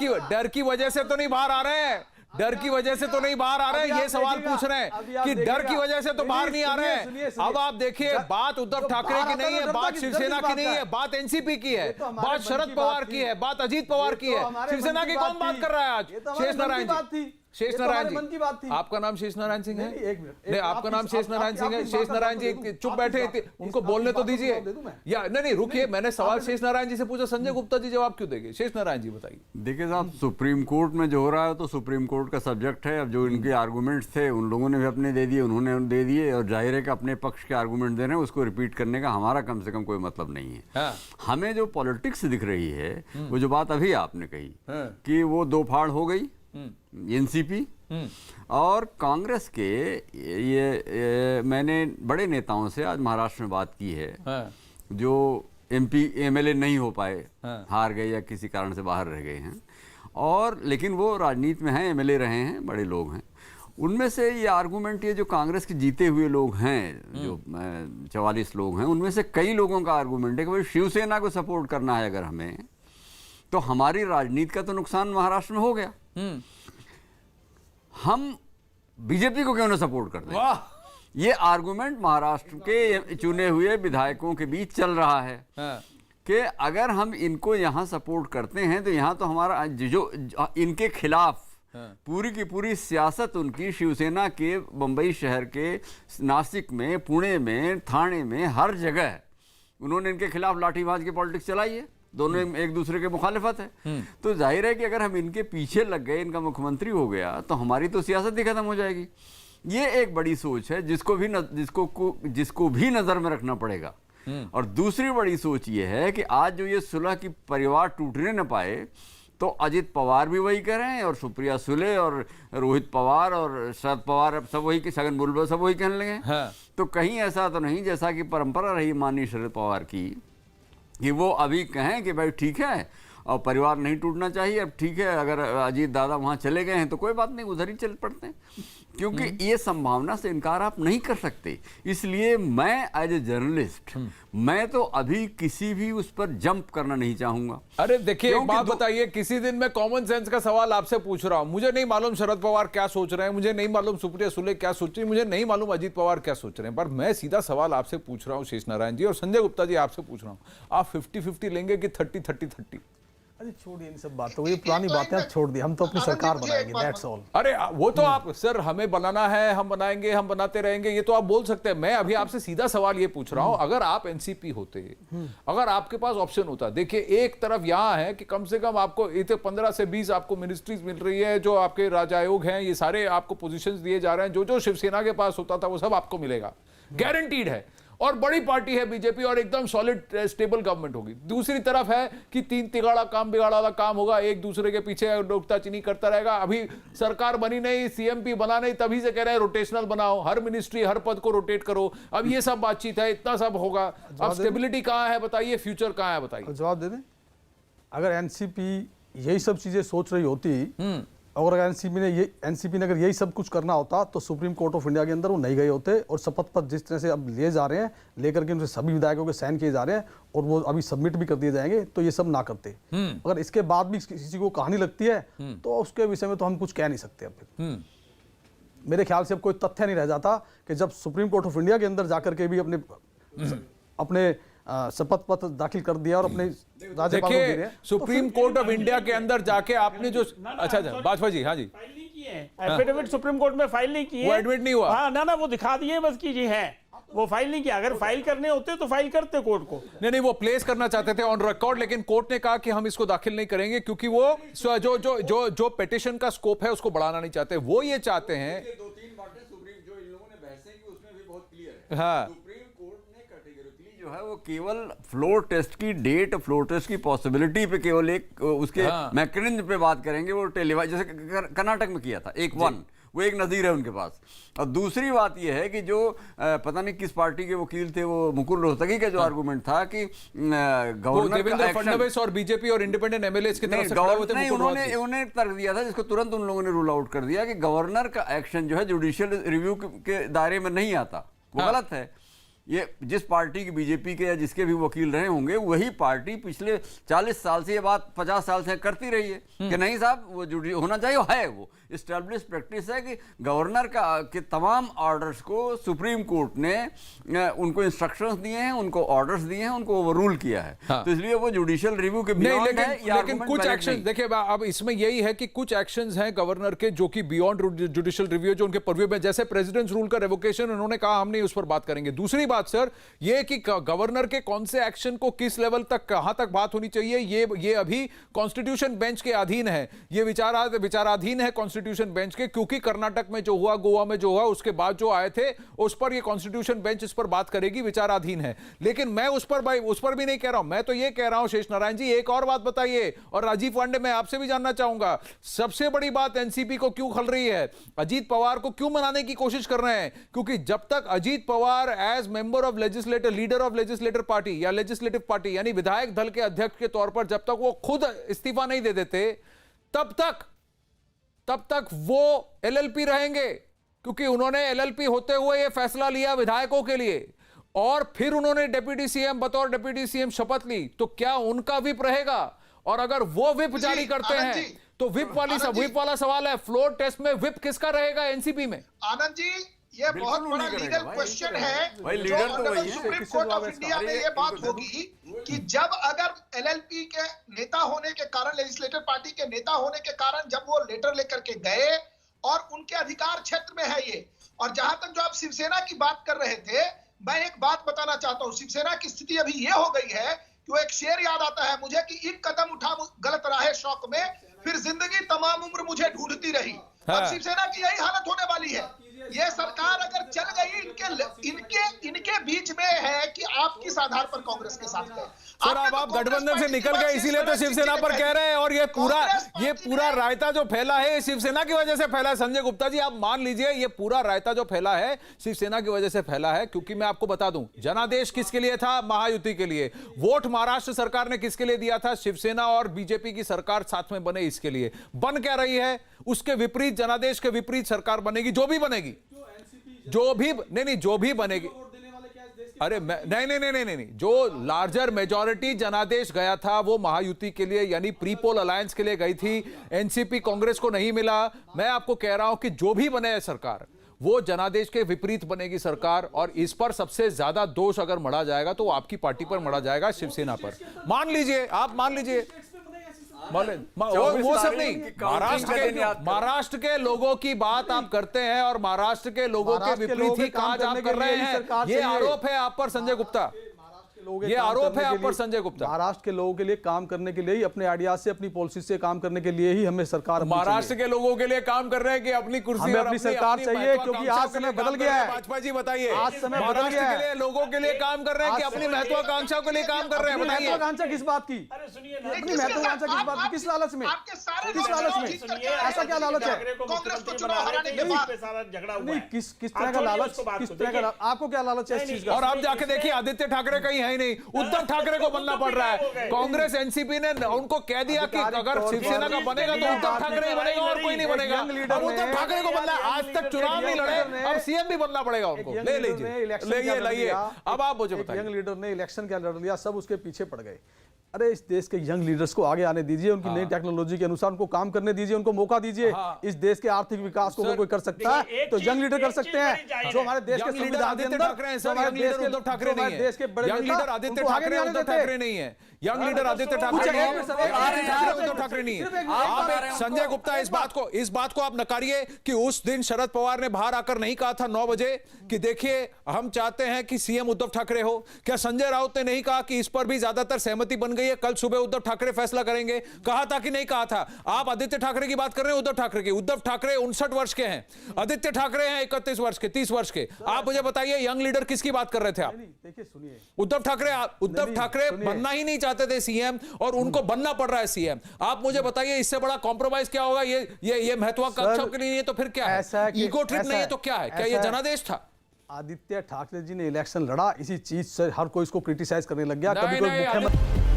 की वजह से तो नहीं बाहर आ रहे हैं, डर की वजह से तो नहीं बाहर आ रहे हैं, ये सवाल पूछ रहे हैं कि डर की वजह से तो बाहर नहीं आ रहे हैं। अब आप देखिए बात उद्धव ठाकरे की नहीं है, बात शिवसेना की नहीं है, बात एनसीपी की है, बात शरद पवार की है, बात अजीत पवार की है। शिवसेना की कौन बात कर रहा है आज? शेष नारायण जी, शेष नारायण जी, आपका नाम शेष नारायण सिंह है? नहीं, आपका नाम शेष नारायण सिंह है। शेष नारायण जी चुप बैठे, उनको बोलने तो दीजिए। या नहीं रुकिए, मैंने सवाल शेष नारायण जी से पूछा, संजय गुप्ता जी जवाब क्यों देंगे? शेष नारायण जी बताइए। देखिए साहब, सुप्रीम कोर्ट में जो हो रहा है तो सुप्रीम कोर्ट का सब्जेक्ट है। अब जो इनके आर्गूमेंट्स थे उन लोगों ने भी अपने दे दिए, उन्होंने दे दिए, और जाहिर है कि अपने पक्ष के आर्गूमेंट दे रहे हैं, उसको रिपीट करने का हमारा कम से कम कोई मतलब नहीं है। हमें जो पॉलिटिक्स दिख रही है, वो जो बात अभी आपने कही कि वो 2 फाड़ हो गई, एनसीपी और कांग्रेस के, ये मैंने बड़े नेताओं से आज महाराष्ट्र में बात की है, जो एमपी एमएलए नहीं हो पाए, हार गए या किसी कारण से बाहर रह गए हैं, और लेकिन वो राजनीति में हैं, एमएलए रहे हैं, बड़े लोग हैं। उनमें से ये आर्गूमेंट, ये जो कांग्रेस के जीते हुए लोग हैं, जो 44 लोग हैं, उनमें से कई लोगों का आर्गूमेंट है कि भाई शिवसेना को सपोर्ट करना है अगर हमें, तो हमारी राजनीति का तो नुकसान महाराष्ट्र में हो गया, हम बीजेपी को क्यों ना सपोर्ट कर दें। ये आर्गुमेंट महाराष्ट्र के चुने हुए विधायकों के बीच चल रहा है कि अगर हम इनको यहाँ सपोर्ट करते हैं तो यहाँ तो हमारा जो इनके खिलाफ पूरी की पूरी सियासत उनकी, शिवसेना के बंबई शहर के, नासिक में, पुणे में, थाने में, हर जगह उन्होंने इनके खिलाफ लाठीबाज की पॉलिटिक्स चलाई है। दोनों एक दूसरे के मुखालिफत है। तो जाहिर है कि अगर हम इनके पीछे लग गए, इनका मुख्यमंत्री हो गया, तो हमारी तो सियासत ही खत्म हो जाएगी। ये एक बड़ी सोच है जिसको भी नजर में रखना पड़ेगा। और दूसरी बड़ी सोच ये है कि आज जो ये सुलह की परिवार टूटने न पाए, तो अजित पवार भी वही कर रहे हैं, और सुप्रिया सुले और रोहित पवार और शरद पवार सब वही, छगन भुजबल सब वही कहने लगे। तो कहीं ऐसा तो नहीं, जैसा कि परंपरा रही माननीय शरद पवार की, कि वो अभी कहें कि भाई ठीक है और परिवार नहीं टूटना चाहिए, अब ठीक है अगर अजीत दादा वहाँ चले गए हैं तो कोई बात नहीं, उधर ही चल पड़ते हैं, क्योंकि ये संभावना से इनकार आप नहीं कर सकते। इसलिए मैं एज ए जर्नलिस्ट, मैं तो अभी किसी भी उस पर जंप करना नहीं चाहूंगा। अरे देखिए एक बात बताइए, किसी दिन मैं कॉमन सेंस का सवाल आपसे पूछ रहा हूं, मुझे नहीं मालूम शरद पवार क्या सोच रहे हैं, मुझे नहीं मालूम सुप्रिया सुले क्या सोच रही है, मुझे नहीं मालूम अजीत पवार क्या सोच रहे हैं, पर मैं सीधा सवाल आपसे पूछ रहा हूं शेष नारायण जी और संजय गुप्ता जी, आपसे पूछ रहा हूं, आप 50-50 लेंगे कि 30-30-30? अरे छोड़िए इन सब बातों, ये पुरानी बातें आप छोड़ दी, हम तो अपनी सरकार बनाएंगे, दैट्स ऑल। अरे वो तो आप सर, हमें बनाना है, हम बनाएंगे, हम बनाते रहेंगे, ये तो आप बोल सकते हैं। मैं अभी आपसे सीधा सवाल ये पूछ रहा हूं, अगर आप एनसीपी होते, अगर आपके पास ऑप्शन होता, देखिए एक तरफ यहां है कि कम से कम आपको 15 से 20 आपको मिनिस्ट्रीज मिल रही है, जो आपके राज्य आयोग हैं, ये सारे आपको पोजीशंस दिए जा रहे हैं, जो शिवसेना के पास होता था वो सब आपको मिलेगा, गारंटीड है, और बड़ी पार्टी है बीजेपी, और एकदम सॉलिड स्टेबल गवर्नमेंट होगी। दूसरी तरफ है कि तीन तिगाड़ा काम बिगाड़ा वाला काम होगा, एक दूसरे के पीछे नुक्ताचीनी करता रहेगा। अभी सरकार बनी नहीं, सीएमपी बना नहीं, तभी से कह रहे हैं रोटेशनल बनाओ, हर मिनिस्ट्री हर पद को रोटेट करो। अब ये सब बातचीत है, इतना सब होगा, अब स्टेबिलिटी कहां है बताइए, फ्यूचर कहां है बताइए। जवाब दे दें, अगर एनसीपी यही सब चीजें सोच रही होती, और अगर एनसीपी ने अगर यही सब कुछ करना होता तो सुप्रीम कोर्ट ऑफ इंडिया के अंदर वो नहीं गए होते, और शपथ पत्र जिस तरह से अब लिए जा रहे हैं, लेकर के उनसे सभी विधायकों के साइन किए जा रहे हैं, और वो अभी सबमिट भी कर दिए जाएंगे, तो ये सब ना करते। अगर इसके बाद भी किसी को कहानी लगती है तो उसके विषय में तो हम कुछ कह नहीं सकते। अब फिर मेरे ख्याल से अब कोई तथ्य नहीं रह जाता कि जब सुप्रीम कोर्ट ऑफ इंडिया के अंदर जाकर के भी अपने शपथ पत्र दाखिल कर दिया और अपने राज्यपाल को दे रहे हैं, सुप्रीम कोर्ट ऑफ इंडिया के अंदर जाके आपने जो अच्छा बाजवा जी, हाँ जी, एफिडेविट सुप्रीम कोर्ट में फाइल नहीं की है, वो एडमिट नहीं हुआ। हाँ ना वो दिखा दिए बस की जी है, वो फाइल नहीं किया। अगर फाइल करने होते तो फाइल करते कोर्ट को। नहीं, वो प्लेस करना चाहते थे ऑन रिकॉर्ड, लेकिन कोर्ट ने कहा कि हम इसको दाखिल नहीं करेंगे, क्योंकि वो जो पिटिशन का स्कोप है उसको बढ़ाना नहीं चाहते। वो ये चाहते हैं, 2-3 बातें सुप्रीम जो इन लोगों ने बहसें की उसमें भी बहुत क्लियर है। हाँ, सुप्रीम कोर्ट ने कैटेगोरिकली जो है वो केवल फ्लोर टेस्ट की डेट, फ्लोर टेस्ट की पॉसिबिलिटी पे केवल एक उसके मैकेनिज्म पे बात करेंगे। वो टेलीवाइज जैसे कर्नाटक में किया था, वो एक नज़ीर है उनके पास। और दूसरी बात यह है कि जो पता नहीं किस पार्टी के वकील थे, वो मुकुल रोहतगी का जो आर्गुमेंट था कि गवर्नर देवेंद्र फडणवीस और बीजेपी और इंडिपेंडेंट एमएलएस की तरफ से खड़े हुए थे, उन्होंने तर्क दिया था, जिसको तुरंत उन लोगों ने रूल आउट कर दिया कि गवर्नर का एक्शन जो है जुडिशियल रिव्यू के दायरे में नहीं आता। वो गलत है। ये जिस पार्टी की, बीजेपी के या जिसके भी वकील रहे होंगे, वही पार्टी पिछले 40 साल से, ये बात 50 साल से करती रही है कि नहीं साहब वो होना चाहिए, है वो इस्टेब्लिश प्रैक्टिस है कि गवर्नर के तमाम ऑर्डर्स को सुप्रीम कोर्ट ने उनको इंस्ट्रक्शंस दिए हैं, उनको ऑर्डर्स दिए हैं, उनको ओवररूल किया है। हाँ। तो इसलिए वो जुडिशियल रिव्यू के बियॉन्ड है। लेकिन कुछ एक्शन देखिए, अब इसमें यही है कि कुछ एक्शंस हैं गवर्नर के जो कि बियॉन्ड जुडिशियल रिव्यू, जो उनके पर्व्यू में, जैसे प्रेसिडेंट्स रूल का रेवोकेशन, उन्होंने कहा हम नहीं उस पर बात करेंगे। दूसरी बात सर ये कि गवर्नर के कौन से एक्शन को किस लेवल तक, कहां तक बात होनी चाहिए, ये अभी कॉन्स्टिट्यूशन बेंच के अधीन है, ये विचाराधीन है कॉन्स्टिट्यूशन बेंच के, क्योंकि कर्नाटक में जो हुआ, गोवा में जो हुआ, उसके बाद जो आए थे, उस पर ये कॉन्स्टिट्यूशन बेंच इस पर बात करेगी, विचाराधीन है। लेकिन मैं उस पर भी नहीं कह रहा हूं, मैं तो ये कह रहा हूं शेष नारायण जी, एक और बात बताइए, और राजीव पांडे मैं आपसे भी जानना चाहूंगा, सबसे बड़ी बात एनसीपी को क्यों खल रही है, अजीत पवार को क्यों मनाने की कोशिश कर रहे हैं? क्योंकि जब तक Ajit Pawar as member of legislator, leader of legislator party या लेजिस्लेटिव पार्टी यानी विधायक दल के अध्यक्ष के तौर पर जब तक वो खुद इस्तीफा नहीं दे देते, तब तक वो एलएलपी रहेंगे, क्योंकि उन्होंने एलएलपी होते हुए ये फैसला लिया विधायकों के लिए, और फिर उन्होंने डिप्टी सीएम, बतौर डिप्टी सीएम शपथ ली, तो क्या उनका विप रहेगा? और अगर वो विप जारी करते हैं तो विप वाला सवाल है, फ्लोर टेस्ट में विप किसका रहेगा एनसीपी में? आनंद जी, ये बहुत बड़ा लीगल क्वेश्चन है, जो सुप्रीम कोर्ट ऑफ इंडिया में ये बात होगी कि जब अगर एलएलपी के नेता होने के कारण, लेजिस्लेटिव पार्टी के नेता होने के कारण जब वो लेटर लेकर के गए और उनके अधिकार क्षेत्र में है ये, और जहां तक जो आप शिवसेना की बात कर रहे थे, मैं एक बात बताना चाहता हूं, शिवसेना की स्थिति अभी ये हो गई है कि वो एक शेर याद आता है मुझे कि एक कदम उठा गलत राह शौक में, फिर जिंदगी तमाम उम्र मुझे ढूंढती रही। अब शिवसेना की यही हालत होने वाली है। ये सरकार अगर चल गई, इनके बीच में है कि आप किस आधार पर कांग्रेस के साथ गए। सर अब आप गठबंधन से निकल गए, इसीलिए तो शिवसेना पर कह रहे हैं, और ये पूरा रायता जो फैला है शिवसेना की वजह से फैला है। संजय गुप्ता जी, आप मान लीजिए ये पूरा रायता जो फैला है शिवसेना की वजह से फैला है, क्योंकि मैं आपको बता दूं, जनादेश किसके लिए था? महायुति के लिए। वोट महाराष्ट्र सरकार ने किसके लिए दिया था? शिवसेना और बीजेपी की सरकार साथ में बने इसके लिए। बन क्या रही है? उसके विपरीत, जनादेश के विपरीत सरकार बनेगी, जो भी बनेगी, जो भी बनेगी। अरे नहीं, जो लार्जर मेजॉरिटी जनादेश गया था वो महायुति के लिए, यानी प्री पोल अलायंस के लिए गई थी। एनसीपी कांग्रेस को नहीं मिला। मैं आपको कह रहा हूं कि जो भी बने सरकार, वो जनादेश के विपरीत बनेगी सरकार, और इस पर सबसे ज्यादा दोष अगर मढ़ा जाएगा तो आपकी पार्टी पर मढ़ा जाएगा, शिवसेना पर। मान लीजिए, आप मान लीजिए। वो सब नहीं, महाराष्ट्र के लोगों की बात आप करते हैं और महाराष्ट्र के लोगों के विपरीत ही काज आप कर रहे हैं। ये आरोप है आप पर संजय गुप्ता, ये आरोप है आप पर संजय गुप्ता। महाराष्ट्र के लोगों के लिए काम करने के लिए ही, अपने आइडिया से, अपनी पॉलिसी से काम करने के लिए ही हमें सरकार, महाराष्ट्र के लोगों के लिए काम कर रहे हैं कि अपनी कुर्सी, हमें अपनी सरकार चाहिए, क्योंकि आज समय बदल गया है। भाजपा जी बताइए, आज समय बदल गया है। के लिए लोगों के लिए काम कर रहे हैं कि अपनी महत्वाकांक्षा के लिए काम कर रहे हैं? बताइए, महत्वाकांक्षा किस बात की? अपनी महत्वाकांक्षा किस बात की? किस लालच में? किस लालच में? ऐसा क्या लालच है? नहीं, किस तरह का लालच, किस तरह का, आपको क्या लालच है इस चीज का? और आप जाके देखिए, आदित्य ठाकरे कहीं है नहीं, उद्धव ठाकरे को बनना पड़ रहा है। कांग्रेस एनसीपी ने उनको कह दिया कि अगर शिवसेना का बनेगा तो उद्धव ठाकरे ही बनेगा और कोई नहीं बनेगा। अब उद्धव ठाकरे को बनना, आज तक चुनाव नहीं लड़े, अब सीएम भी बनना पड़ेगा उनको। ले लीजिए, लाइए। अब आप मुझे बताइए, यंग लीडर ने इलेक्शन क्या लड़ लिया, सब उसके पीछे पड़ गए। अरे इस देश के यंग लीडर्स को आगे आने दीजिए, उनकी नई टेक्नोलॉजी के अनुसार उनको काम करने दीजिए, उनको मौका दीजिए। इस देश के आर्थिक विकास को कोई कर सकता है तो यंग लीडर कर सकते हैं। जो हमारे देश के संविधान के अंदर, हमारे देश के उद्धव ठाकरे नहीं है, देश के बड़े लीडर आदित्य ठाकरे उद्धव ठाकरे नहीं है, यंग लीडर आदित्य ठाकरे उद्धव ठाकरे नहीं है। आप संजय गुप्ता इस बात को आप नकारिए कि उस दिन शरद पवार ने बाहर आकर नहीं कहा था 9 बजे कि देखिए हम चाहते हैं कि सीएम उद्धव ठाकरे हो? क्या संजय राउत ने नहीं कहा कि इस पर भी ज्यादातर सहमति बन गई है, कल सुबह उद्धव ठाकरे फैसला करेंगे? कहा था कि नहीं कहा था? आप आदित्य ठाकरे की बात कर रहे हैं, उद्धव ठाकरे की। उद्धव ठाकरे 59 वर्ष के हैं, आदित्य ठाकरे हैं 31 वर्ष के, 30 वर्ष के। आप मुझे बताइए, यंग लीडर किसकी बात कर रहे थे आप? देखिए सुनिए, उद्धव ठाकरे बनना ही नहीं चाहते थे सीएम और उनको बनना पड़ रहा है सीएम। आप मुझे बताइए, इससे बड़ा कॉम्प्रोमाइज क्या होगा? ये महत्वाकांक्षा के लिए तो फिर क्या है? ईगो ट्रिप नहीं है तो क्या है? क्या ये जनादेश था? आदित्य ठाकरे जी ने इलेक्शन लड़ा, इसी चीज से हर कोई इसको क्रिटिसाइज करने लग गया। कभी कोई मुख्यमंत्री,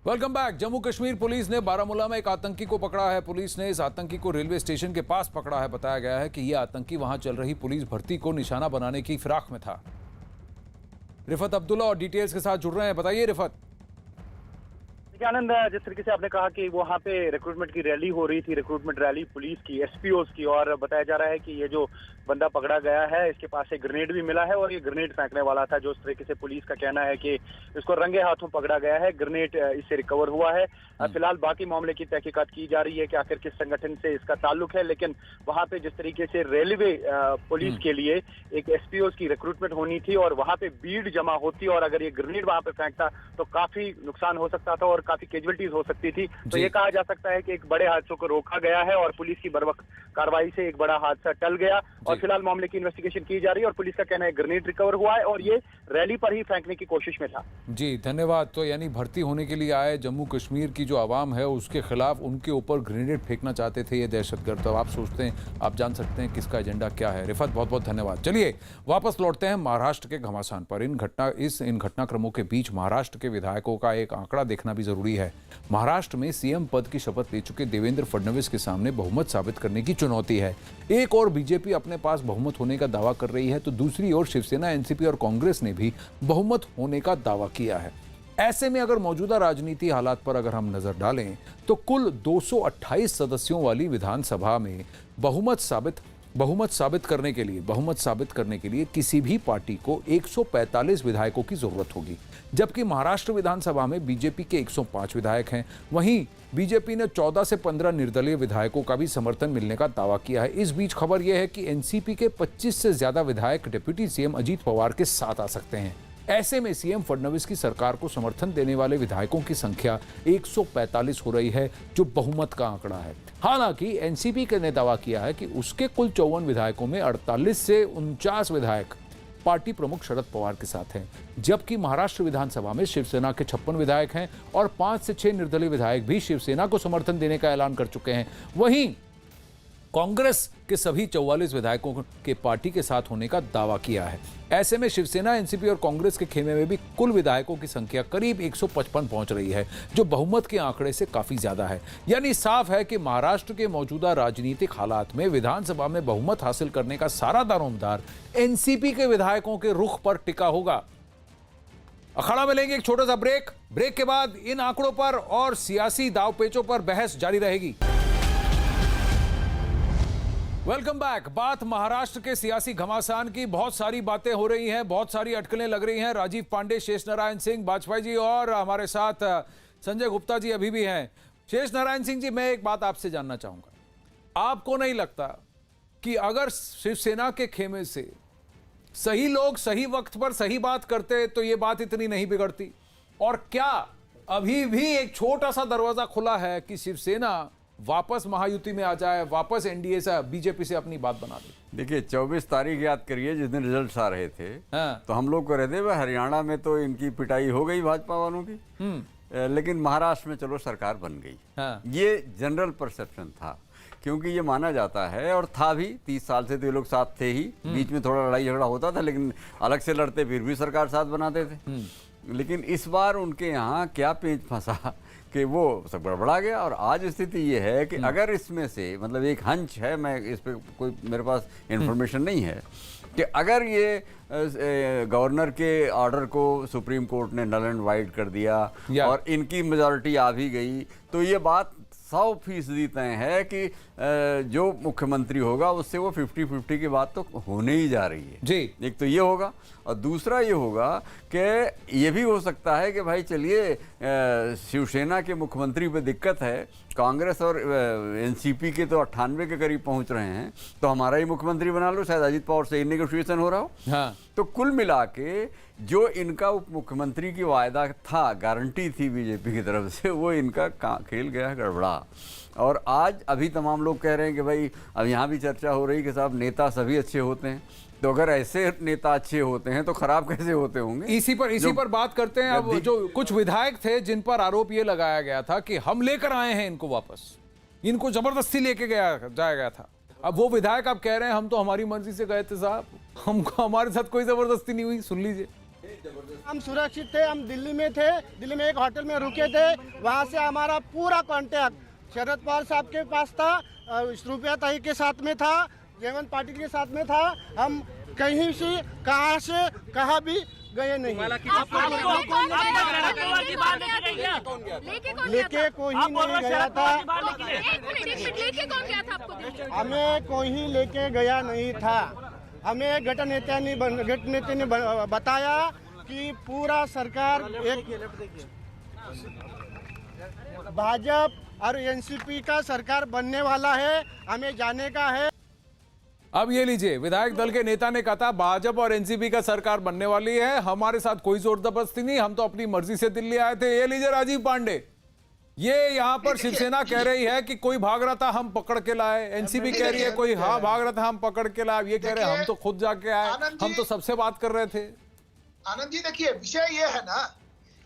welcome back. Jammu Kashmir police ने बारामूला में एक आतंकी को पकड़ा है। पुलिस ने इस आतंकी को रेलवे स्टेशन के पास पकड़ा है। बताया गया है कि यह आतंकी वहां चल रही पुलिस भर्ती को निशाना बनाने की फिराक में था। रिफत अब्दुल्ला और डिटेल्स के साथ जुड़ रहे हैं। बताइए रिफत। आनंद, जिस तरीके से आपने कहा कि वहाँ पे रिक्रूटमेंट की रैली हो रही थी, रिक्रूटमेंट रैली पुलिस की, एसपीओस की, और बताया जा रहा है कि ये जो बंदा पकड़ा गया है इसके पास एक ग्रेनेड भी मिला है और ये ग्रेनेड फेंकने वाला था। जो इस तरीके से पुलिस का कहना है कि इसको रंगे हाथों पकड़ा गया है, ग्रेनेड इससे रिकवर हुआ है। फिलहाल बाकी मामले की तहकीकात की जा रही है कि आखिर किस संगठन से इसका ताल्लुक है। लेकिन वहाँ पे जिस तरीके से रेलवे पुलिस के लिए एक एसपीओ की रिक्रूटमेंट होनी थी और वहाँ पे भीड़ जमा होती और अगर ये ग्रेनेड वहाँ पे फेंकता तो काफी नुकसान हो सकता था और काफी कैजुअलिटीज हो सकती थी। तो ये कहा जा सकता है कि एक बड़े हादसों को रोका गया है और पुलिस की बर्वक्त कार्रवाई से एक बड़ा हादसा टल गया और फिलहाल मामले की इन्वेस्टिगेशन की जा रही है और पुलिस का कहना है ग्रेनेड रिकवर हुआ है और ये रैली पर ही फेंकने की कोशिश में था। जी धन्यवाद। तो यानी भर्ती होने के लिए आए जम्मू कश्मीर की जो आवाम है उसके खिलाफ उनके ऊपर ग्रेनेड फेंकना चाहते थे ये दहशतगर्द। तो आप सोचते हैं, आप जान सकते हैं किसका एजेंडा क्या है। रिफत बहुत बहुत धन्यवाद। चलिए वापस लौटते हैं महाराष्ट्र के घमासान पर। इन घटनाक्रमों के बीच महाराष्ट्र के विधायकों का एक आंकड़ा देखना भी जरूरी है। महाराष्ट्र में सीएम पद की शपथ ले चुके देवेंद्र फडणवीस के सामने बहुमत साबित करने की चुनौती है। एक और बीजेपी अपने पास बहुमत होने का दावा कर रही है तो दूसरी ओर शिवसेना, एनसीपी और कांग्रेस ने भी बहुमत होने का दावा किया है। ऐसे में अगर मौजूदा राजनीति हालात पर अगर हम नजर डालें तो कुल 228 सदस्यों वाली विधानसभा में बहुमत साबित करने के लिए किसी भी पार्टी को 145 विधायकों की जरूरत होगी, जबकि महाराष्ट्र विधानसभा में बीजेपी के 105 विधायक हैं। वहीं बीजेपी ने 14 से 15 निर्दलीय विधायकों का भी समर्थन मिलने का दावा किया है। इस बीच खबर यह है कि एनसीपी के 25 से ज्यादा विधायक डिप्टी सीएम अजीत पवार के साथ आ सकते हैं। ऐसे में सीएम फडणवीस की सरकार को समर्थन देने वाले विधायकों की संख्या 145 हो रही है, जो बहुमत का आंकड़ा है। हालांकि एनसीपी ने दावा किया है कि उसके कुल 54 विधायकों में 48 से 49 विधायक पार्टी प्रमुख शरद पवार के साथ हैं, जबकि महाराष्ट्र विधानसभा में शिवसेना के 56 विधायक हैं और 5 से 6 निर्दलीय विधायक भी शिवसेना को समर्थन देने का ऐलान कर चुके हैं। वहीं कांग्रेस के सभी 44 विधायकों के पार्टी के साथ होने का दावा किया है। ऐसे में शिवसेना, एनसीपी और कांग्रेस के खेमे में भी कुल विधायकों की संख्या करीब 155 पहुंच रही है, जो बहुमत के आंकड़े से काफी ज्यादा है। यानी साफ है कि महाराष्ट्र के मौजूदा राजनीतिक हालात में विधानसभा में बहुमत हासिल करने का सारा दारोमदार एनसीपी के विधायकों के रुख पर टिका होगा। अखाड़ा में लेंगे एक छोटा सा ब्रेक के बाद इन आंकड़ों पर और सियासी दावपेचों पर बहस जारी रहेगी। Welcome back. बात महाराष्ट्र के सियासी घमासान की। बहुत सारी बातें हो रही हैं, बहुत सारी अटकलें लग रही हैं। राजीव पांडे, शेष नारायण सिंह, वाजपेयी जी और हमारे साथ संजय गुप्ता जी अभी भी हैं। शेष नारायण सिंह जी, मैं एक बात आपसे जानना चाहूंगा, आपको नहीं लगता कि अगर शिवसेना के खेमे से सही लोग सही वक्त पर सही बात करते तो ये बात इतनी नहीं बिगड़ती? और क्या अभी भी एक छोटा सा दरवाजा खुला है कि शिवसेना वापस महायुति में आ जाए, वापस एनडीए से, बीजेपी से अपनी बात बना दे? देखिए 24 तारीख याद करिए, जिस दिन रिजल्ट्स आ रहे थे, तो हम लोग कह रहे थे भाई हरियाणा में तो इनकी पिटाई हो गई भाजपा वालों की, लेकिन महाराष्ट्र में चलो सरकार बन गई। ये जनरल परसेप्शन था, क्योंकि ये माना जाता है और था भी, 30 साल से तो ये लोग साथ थे ही। बीच में थोड़ा लड़ाई झगड़ा होता था, लेकिन अलग से लड़ते फिर भी सरकार साथ बनाते थे। लेकिन इस बार उनके यहाँ क्या पेंच फंसा कि वो सब गड़बड़ा गया। और आज स्थिति ये है कि अगर इसमें से, मतलब एक हंच है, मैं इस पे कोई मेरे पास इंफॉर्मेशन नहीं है, कि अगर ये गवर्नर के ऑर्डर को सुप्रीम कोर्ट ने नल एंड वाइड कर दिया और इनकी मेजॉरिटी आ भी गई, तो ये बात 100% तय है कि जो मुख्यमंत्री होगा उससे वो 50-50 की बात तो होने ही जा रही है जी। एक तो ये होगा, और दूसरा ये होगा कि ये भी हो सकता है कि भाई चलिए शिवसेना के मुख्यमंत्री पे दिक्कत है, कांग्रेस और एनसीपी के तो 98 के करीब पहुंच रहे हैं, तो हमारा ही मुख्यमंत्री बना लो, शायद अजीत पवार से नेगोशिएशन हो रहा हो। हाँ। तो कुल मिला के जो इनका उप मुख्यमंत्री की वायदा था, गारंटी थी बीजेपी की तरफ से, वो इनका खेल गया गड़बड़ा। और आज अभी तमाम लोग कह रहे हैं कि भाई, अब यहाँ भी चर्चा हो रही कि साहब नेता सभी अच्छे होते हैं, तो अगर ऐसे नेता अच्छे होते हैं तो खराब कैसे होते होंगे? इसी पर बात करते हैं। अब जो कुछ विधायक थे जिन पर आरोप ये लगाया गया था कि हम लेकर आए हैं इनको वापस, इनको जबरदस्ती लेके जाया गया था, अब वो विधायक आप कह रहे हैं हम तो हमारी मर्जी से गए थे साहब, हमको हमारे साथ कोई जबरदस्ती नहीं हुई। सुन लीजिए। हम सुरक्षित थे, हम दिल्ली में थे, दिल्ली में एक होटल में रुके थे, वहाँ से हमारा पूरा कांटेक्ट शरद पवार साहब के पास था, रुपया ताई के साथ में था, जयवंत पाटिल के साथ में था। हम कहीं से कहाँ भी गए नहीं। लेके कोई नहीं गया था, हमें कोई लेके गया नहीं था। हमें गठन नेता ने बताया कि पूरा सरकार एक भाजपा और एनसीपी का सरकार बनने वाला है, हमें जाने का है। अब ये लीजिए, विधायक दल के नेता ने कहा था भाजपा और एनसीपी का सरकार बनने वाली है, हमारे साथ कोई जोर जबरदस्ती नहीं, हम तो अपनी मर्जी से दिल्ली आए थे। ये लीजिए राजीव पांडे, ये यहाँ पर शिवसेना कह रही है कि कोई भाग रहा था हम पकड़ के लाए, एनसीपी कह रही है कोई हाँ भाग रहा था हम पकड़ के लाए, ये कह रहे हैं हम तो खुद जाके आए, हम तो सबसे बात कर रहे थे। आनंद जी देखिए, विषय ये है ना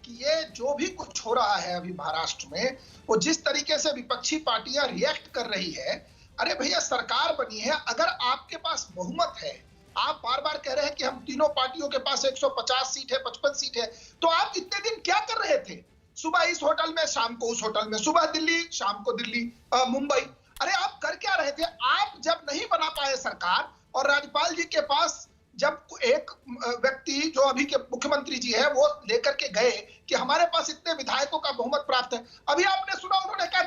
कि ये जो भी कुछ हो रहा है अभी महाराष्ट्र में, वो जिस तरीके से विपक्षी पार्टियां रिएक्ट कर रही है, अरे भैया सरकार बनी है, अगर आपके पास बहुमत है, आप बार बार कह रहे हैं कि हम तीनों पार्टियों के पास 150 सीट है, 55 सीट है, तो आप इतने दिन क्या कर रहे थे? सुबह इस होटल में, शाम को उस होटल में, सुबह दिल्ली, शाम को दिल्ली, मुंबई, अरे आप कर क्या रहे थे? आप जब नहीं बना पाए सरकार और राज्यपाल जी के पास जब एक व्यक्ति जो अभी के मुख्यमंत्री जी है वो लेकर के गए कि हमारे पास इतने विधायकों का बहुमत प्राप्त है, अभी आपने सुना उन्होंने कहा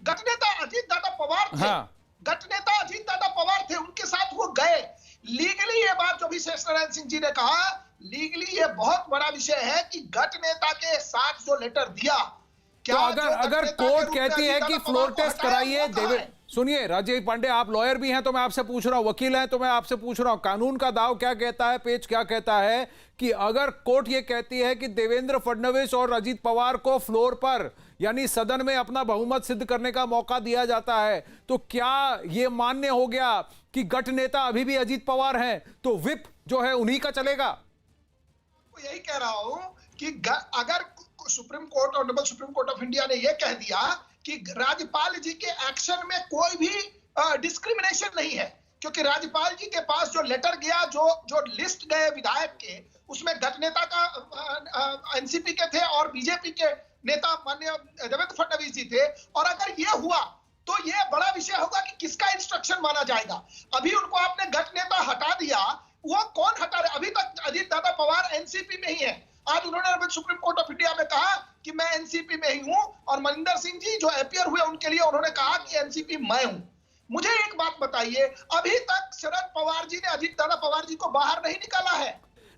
गठ नेता अजीत दादा पवार थे। हाँ। गठ नेता अजीत दादा पवार थे, उनके साथ वो गए। लीगली ये बात जो भी शेष नारायण सिंह जी ने कहा, लीगली ये बहुत बड़ा विषय है कि गठ नेता के साथ जो लेटर दिया, क्या तो अगर कोर्ट कहती है कि फ्लोर टेस्ट कराइए, सुनिए राजीव पांडे, आप लॉयर भी हैं तो मैं आपसे पूछ रहा हूं, वकील हैं तो मैं आपसे पूछ रहा हूं, कानून का दाव क्या कहता है, पेज क्या कहता है कि अगर कोर्ट ये कहती है कि देवेंद्र फडणवीस और अजीत पवार को फ्लोर पर यानी सदन में अपना बहुमत सिद्ध करने का मौका दिया जाता है, तो क्या यह मान्य हो गया कि गठ नेता अभी भी अजीत पवार हैं, तो विप जो है उन्हीं का चलेगा? यही कह रहा हूं कि अगर supreme court, honourable supreme court of India ने यह कह दिया कि राज्यपाल जी के एक्शन में कोई भी डिस्क्रिमिनेशन नहीं है, क्योंकि राज्यपाल जी के पास जो लेटर गया, जो लिस्ट गए विधायक के, उसमें गठ नेता का एनसीपी के थे और बीजेपी के नेता माननीय देवेंद्र फडणवीस जी थे, और अगर ये हुआ तो ये बड़ा विषय होगा कि किसका इंस्ट्रक्शन माना जाएगा। अभी उनको आपने गठ नेता हटा दिया, वो कौन हटा रहे? अभी तक अजीत दादा पवार एनसीपी में ही है। आज उन्होंने सुप्रीम कोर्ट ऑफ इंडिया में कहा कि मैं एनसीपी में ही हूं, और मनिंदर सिंह जी जो अपीयर हुए उनके लिए उन्होंने कहा कि एनसीपी मैं हूं। मुझे एक बात बताइए, अभी तक शरद पवार जी ने अजीत पवार जी को बाहर नहीं निकाला है,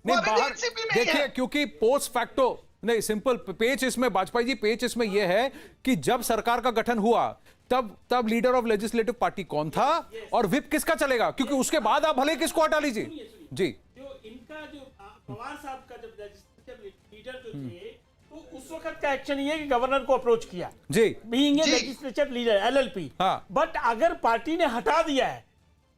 वो नहीं अभी भी बाहर एनसीपी में ही देखिए, है। क्योंकि पोस्ट फैक्टो नहीं, सिंपल पेच इसमें, वाजपेयी जी पेच इसमें यह है कि जब सरकार का गठन हुआ तब लीडर ऑफ लेजिस्लेटिव पार्टी कौन था और विप किसका चलेगा, क्योंकि उसके बाद आप भले किसको हटा लीजिए। जी, जो इनका जो पवार साहब का जब लेजिस्लेटिव लीडर जो थे, तो उस वक्त का एक्शन ये है कि गवर्नर को अप्रोच किया जी, being a legislative leader LLP. But अगर पार्टी ने हटा दिया है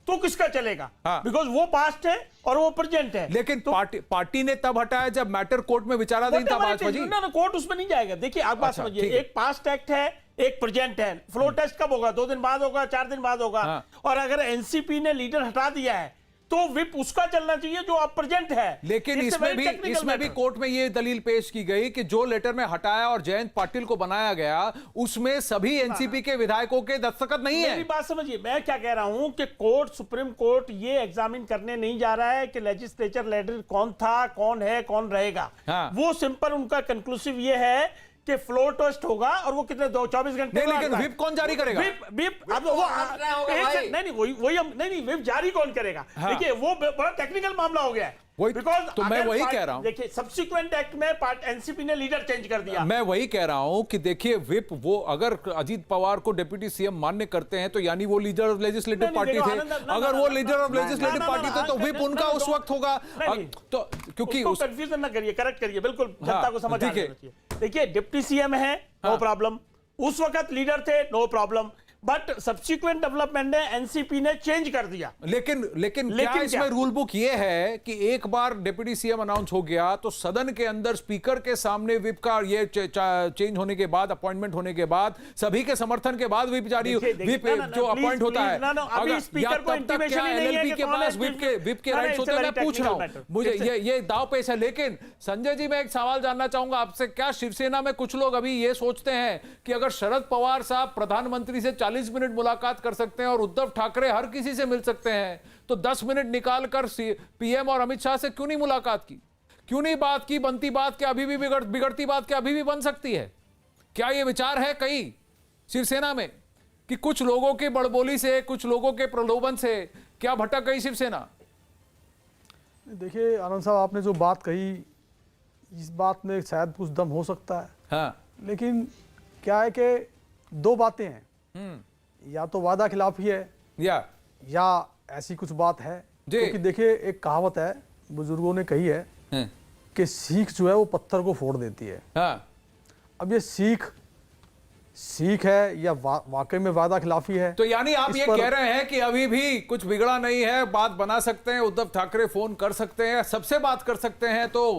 तो किसका चलेगा, बिकॉज वो पास्ट है और वो प्रेजेंट है। लेकिन पार्टी ने तब हटाया जब मैटर कोर्ट में विचाराधीन था वाजपेयी जी। ना कोर्ट उसमें नहीं जाएगा। देखिए आप बात समझिए, एक पास्ट एक्ट है, एक प्रेजेंट है। फ्लोर टेस्ट कब होगा? 2 दिन बाद होगा, 4 दिन बाद होगा। और अगर एनसीपी ने लीडर हटा दिया है तो विप उसका चलना चाहिए जो अब प्रेजेंट है। लेकिन इसमें भी कोर्ट में ये दलील पेश की गई कि जो लेटर में हटाया और जयंत पाटिल को बनाया गया उसमें सभी एनसीपी के विधायकों के दस्तखत नहीं है। मेरी बात समझिए, मैं क्या कह रहा हूं कि कोर्ट, सुप्रीम कोर्ट ये एग्जामिन करने नहीं जा रहा है कि लेजिस्लेचर लीडर कौन था, कौन है, कौन रहेगा। वो सिंपल उनका कंक्लूसिव ये है कि फ्लोर टेस्ट होगा और वो कितने 24 घंटे। नहीं, लेकिन विप कौन जारी करेगा? विप अब वो नहीं विप जारी कौन करेगा? देखिए वो बड़ा टेक्निकल मामला हो गया है। बिकॉज तो मैं वही कह रहा हूं, देखिए सब्सिक्वेंट एक्ट में एनसीपी ने लीडर चेंज कर दिया। मैं वही कह रहा हूं कि देखिए विप वो अगर अजीत पवार को डिप्टी सीएम मान्य करते हैं तो यानी वो लीडर ऑफ लेजिस्लेटिव पार्टी थे। अगर वो लीडर ऑफ लेजिस्लेटिव पार्टी थे तो विप उनका उस वक्त होगा। तो क्योंकि कंफ्यूजन ना करिए, करेक्ट करिए, बिल्कुल जनता को समझ आना चाहिए। देखिए डिप्टी सीएम है, नो प्रॉब्लम, उस वक्त लीडर थे, no problem, but subsequent development ने एनसीपी ने चेंज कर दिया। लेकिन क्या इसमें रूल बुक ये है कि एक बार डिप्टी सीएम अनाउंस हो गया तो सदन के अंदर स्पीकर के सामने विप का ये चेंज होने के बाद, अपॉइंटमेंट होने के बाद, सभी के समर्थन के बाद विप जारी, विप जो अपॉइंट होता है, एलएलपी के पास विप के राइट्स होते हैं। मैं पूछ रहा हूं, मुझे ये दाव पेश है। लेकिन संजय जी, मैं एक सवाल जानना चाहूंगा आपसे, क्या शिवसेना में कुछ लोग अभी ये सोचते हैं कि अगर शरद पवार साहब प्रधानमंत्री से 40 मिनट मुलाकात कर सकते हैं और उद्धव ठाकरे हर किसी से मिल सकते हैं तो 10 मिनट निकालकर पीएम और अमित शाह से क्यों नहीं मुलाकात की, क्यों नहीं बात की? बनती बात क्या अभी भी बिगड़ती बात क्या अभी भी बन सकती है? क्या यह विचार है कहीं शिवसेना में कि कुछ लोगों की बड़बोली से, कुछ लोगों के प्रलोभन से क्या भटक गई शिवसेना? देखिए आनंद साहब, आपने जो बात कही इस बात में शायद कुछ दम हो सकता है। हाँ। लेकिन क्या है कि 2 बातें हैं, या तो वादा खिलाफी है या ऐसी कुछ बात है। क्योंकि देखिए एक कहावत है, बुजुर्गों ने कही है कि सीख जो है वो पत्थर को फोड़ देती है। अब ये सीख है या वाकई में वादा खिलाफी है? तो यानी आप ये कह रहे हैं कि अभी भी कुछ बिगड़ा नहीं है, बात बना सकते हैं, उद्धव ठाकरे फोन कर सकते हैं, सबसे बात कर सकते हैं, तो